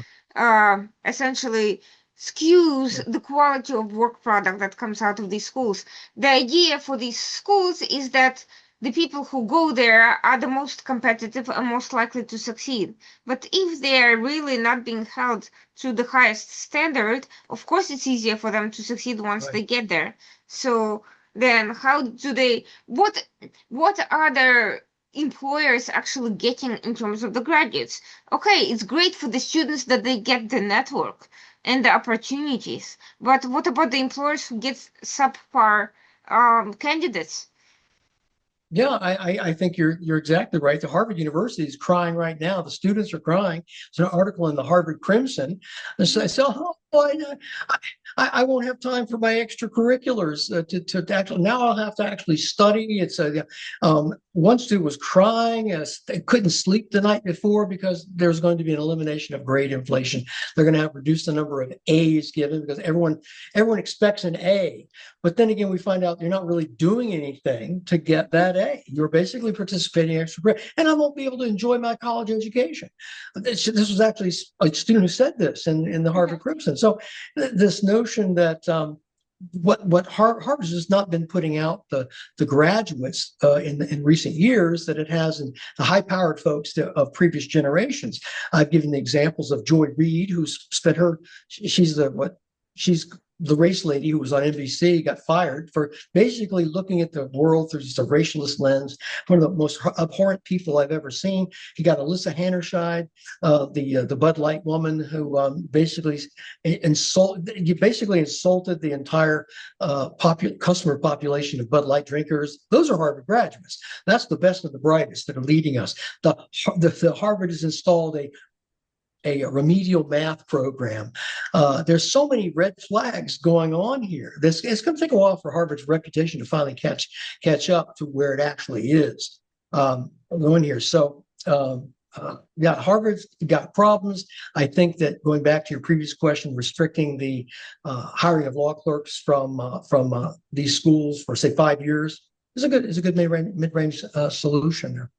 essentially skews the quality of work product that comes out of these schools. The idea for these schools is that the people who go there are the most competitive and most likely to succeed. But if they are really not being held to the highest standard, of course it's easier for them to succeed once they get there. So then how do they, what are their employers actually getting in terms of the graduates? Okay, it's great for the students that they get the network and the opportunities, but what about the employers who get subpar candidates? Yeah, I think you're exactly right. The Harvard University is crying right now. The students are crying. There's an article in the Harvard Crimson that says, "Oh, I won't have time for my extracurriculars to actually. Now I'll have to actually study." It's one student was crying. They couldn't sleep the night before because there's going to be an elimination of grade inflation. They're going to have reduced the number of A's given because everyone expects an A. But then again, we find out you're not really doing anything to get that A. You're basically participating extra, and I won't be able to enjoy my college education. This was actually a student who said this in the Harvard Crimson. So this notion that what Harvard has not been putting out the graduates in recent years that it has in the high-powered folks of previous generations. I've given the examples of Joy Reid, who's spent she's the race lady who was on NBC, got fired for basically looking at the world through just a racialist lens. One of the most abhorrent people I've ever seen. He got Alyssa Hannerscheid, the Bud Light woman, who basically insulted the entire customer population of Bud Light drinkers. Those are Harvard graduates. That's the best of the brightest that are leading us. The Harvard has installed a remedial math program. There's so many red flags going on here. It's going to take a while for Harvard's reputation to finally catch up to where it actually is going here. So Harvard's got problems. I think that going back to your previous question, restricting the hiring of law clerks from these schools for say 5 years is a good mid-range solution there.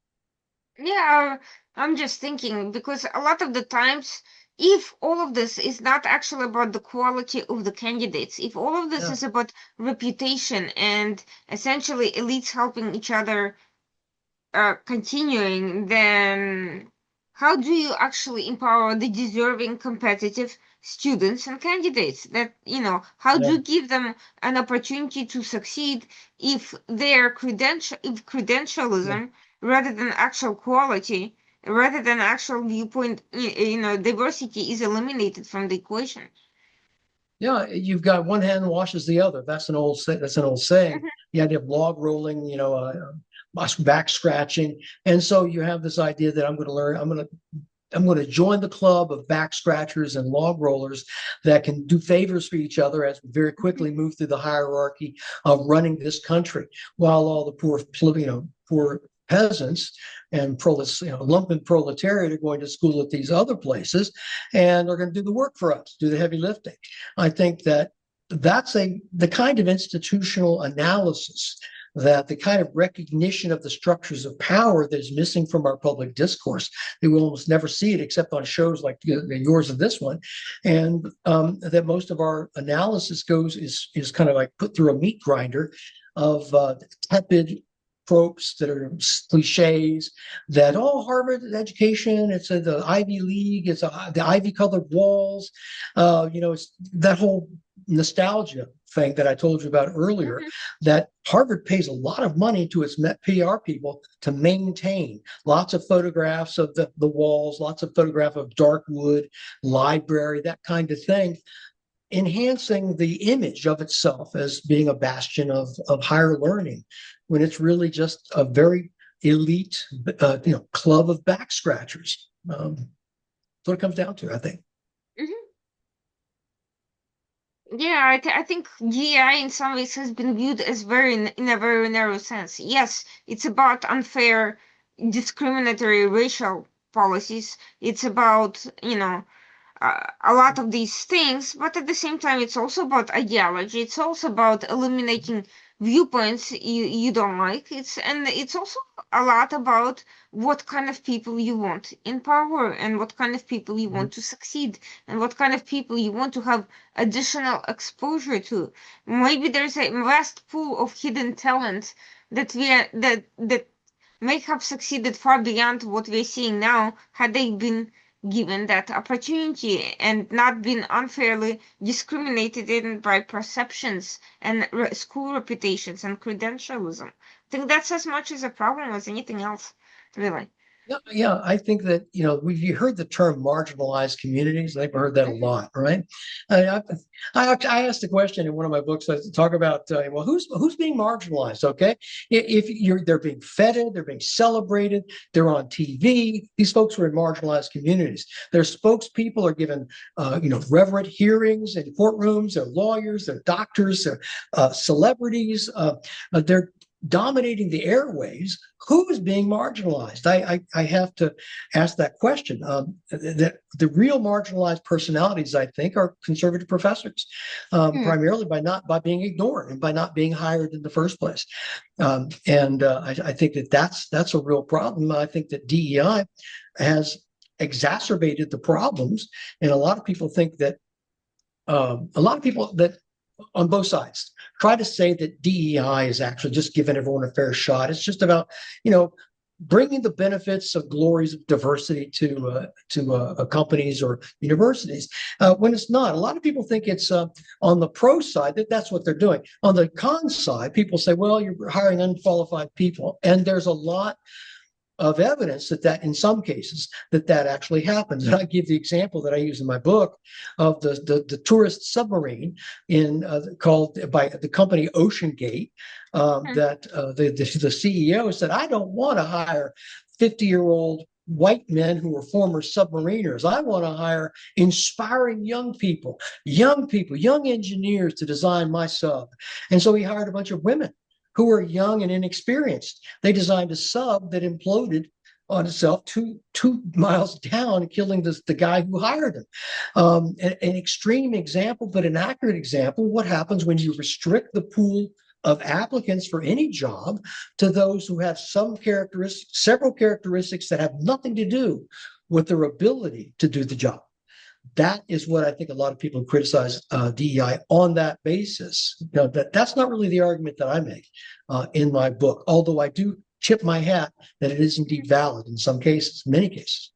Yeah, I'm just thinking because a lot of the times, if all of this is not actually about the quality of the candidates, if all of this is about reputation and essentially elites helping each other continuing, then how do you actually empower the deserving, competitive students and candidates? That, how do you give them an opportunity to succeed if credentialism rather than actual quality, rather than actual viewpoint, diversity is eliminated from the equation? Yeah, you've got one hand washes the other. That's an old saying. The idea of log rolling, back scratching, and so you have this idea that I'm going to join the club of back scratchers and log rollers that can do favors for each other as we very quickly move through the hierarchy of running this country, while all the poor peasants and lumpen proletariat are going to school at these other places, and they're going to do the work for us, do the heavy lifting. I think that that's the kind of institutional analysis, that the kind of recognition of the structures of power that is missing from our public discourse. That we almost never see it except on shows like yours and this one, and that most of our analysis is kind of like put through a meat grinder of tepid tropes that are cliches, that Harvard education, it's the Ivy League, it's the Ivy colored walls, it's that whole nostalgia thing that I told you about earlier, Mhm. that Harvard pays a lot of money to its PR people to maintain lots of photographs of the walls, lots of photographs of dark wood, library, that kind of thing, enhancing the image of itself as being a bastion of higher learning, when it's really just a very elite, club of back scratchers. That's what it comes down to, I think. Mhm. Yeah, I think GI in some ways has been viewed as in a very narrow sense. Yes, it's about unfair, discriminatory racial policies. It's about, a lot of these things, but at the same time, it's also about ideology. It's also about eliminating viewpoints you don't like. It's also a lot about what kind of people you want in power, and what kind of people you Mhm. want to succeed, and what kind of people you want to have additional exposure to. Maybe there's a vast pool of hidden talent that may have succeeded far beyond what we're seeing now, had they been given that opportunity and not been unfairly discriminated in by perceptions and school reputations and credentialism. I think that's as much as a problem as anything else, really. Yeah, yeah, I think that we've heard the term marginalized communities. I've heard that a Mhm. lot, right? I, I asked a question in one of my books. I talk about well, who's being marginalized? Okay, if they're being feted, they're being celebrated, they're on TV. These folks are in marginalized communities. Their spokespeople are given reverent hearings in courtrooms. They're lawyers, they're doctors, they're celebrities. They're dominating the airways. Who is being marginalized? I have to ask that question. The real marginalized personalities, I think, are conservative professors, Hmm. primarily by being ignored and by not being hired in the first place. And I think that's a real problem. I think that DEI has exacerbated the problems, and a lot of people think that a lot of people that on both sides try to say that DEI is actually just giving everyone a fair shot. It's just about, bringing the benefits of glories of diversity to companies or universities, when it's not. A lot of people think it's on the pro side that's what they're doing. On the con side, people say, well, you're hiring unqualified people, and there's a lot of evidence that in some cases that actually happens. And I give the example that I use in my book of the tourist submarine called by the company Ocean Gate, that the CEO said, I don't want to hire 50-year-old white men who are former submariners. I want to hire inspiring young people, young engineers to design my sub. And so he hired a bunch of women who were young and inexperienced. They designed a sub that imploded on itself two miles down, killing the guy who hired him. An extreme example, but an accurate example. What happens when you restrict the pool of applicants for any job to those who have several characteristics that have nothing to do with their ability to do the job? That is what I think a lot of people criticize DEI on that basis. That's not really the argument that I make in my book, although I do tip my hat that it is indeed valid in some cases, many cases.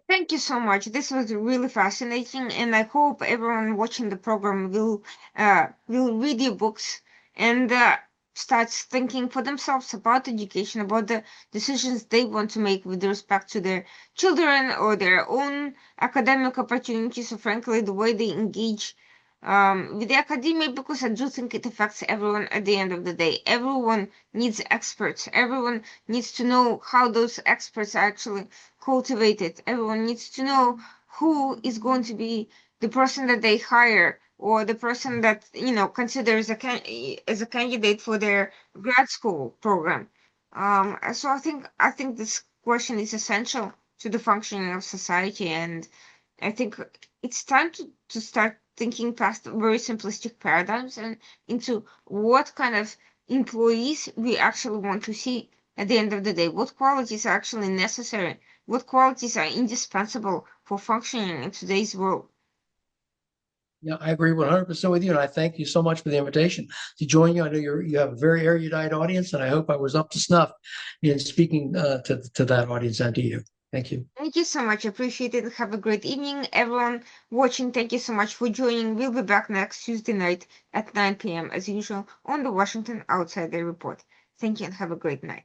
Thank you so much. This was really fascinating, and I hope everyone watching the program will read your books and start thinking for themselves about education, about the decisions they want to make with respect to their children or their own academic opportunities, or frankly, the way they engage with the academia, because I do think it affects everyone at the end of the day. Everyone needs experts. Everyone needs to know how those experts are actually cultivated. Everyone needs to know who is going to be the person that they hire, or the person that considers as a candidate for their grad school program. So I think this question is essential to the functioning of society, and I think it's time to start thinking past very simplistic paradigms and into what kind of employees we actually want to see at the end of the day. What qualities are actually necessary? What qualities are indispensable for functioning in today's world? Yeah, I agree 100% with you, and I thank you so much for the invitation to join you. I know you have a very erudite audience, and I hope I was up to snuff in speaking to that audience and to you. Thank you. Thank you so much. Appreciate it. Have a great evening, everyone watching. Thank you so much for joining. We'll be back next Tuesday night at 9 p.m. as usual on the Washington Outsider Report. Thank you and have a great night.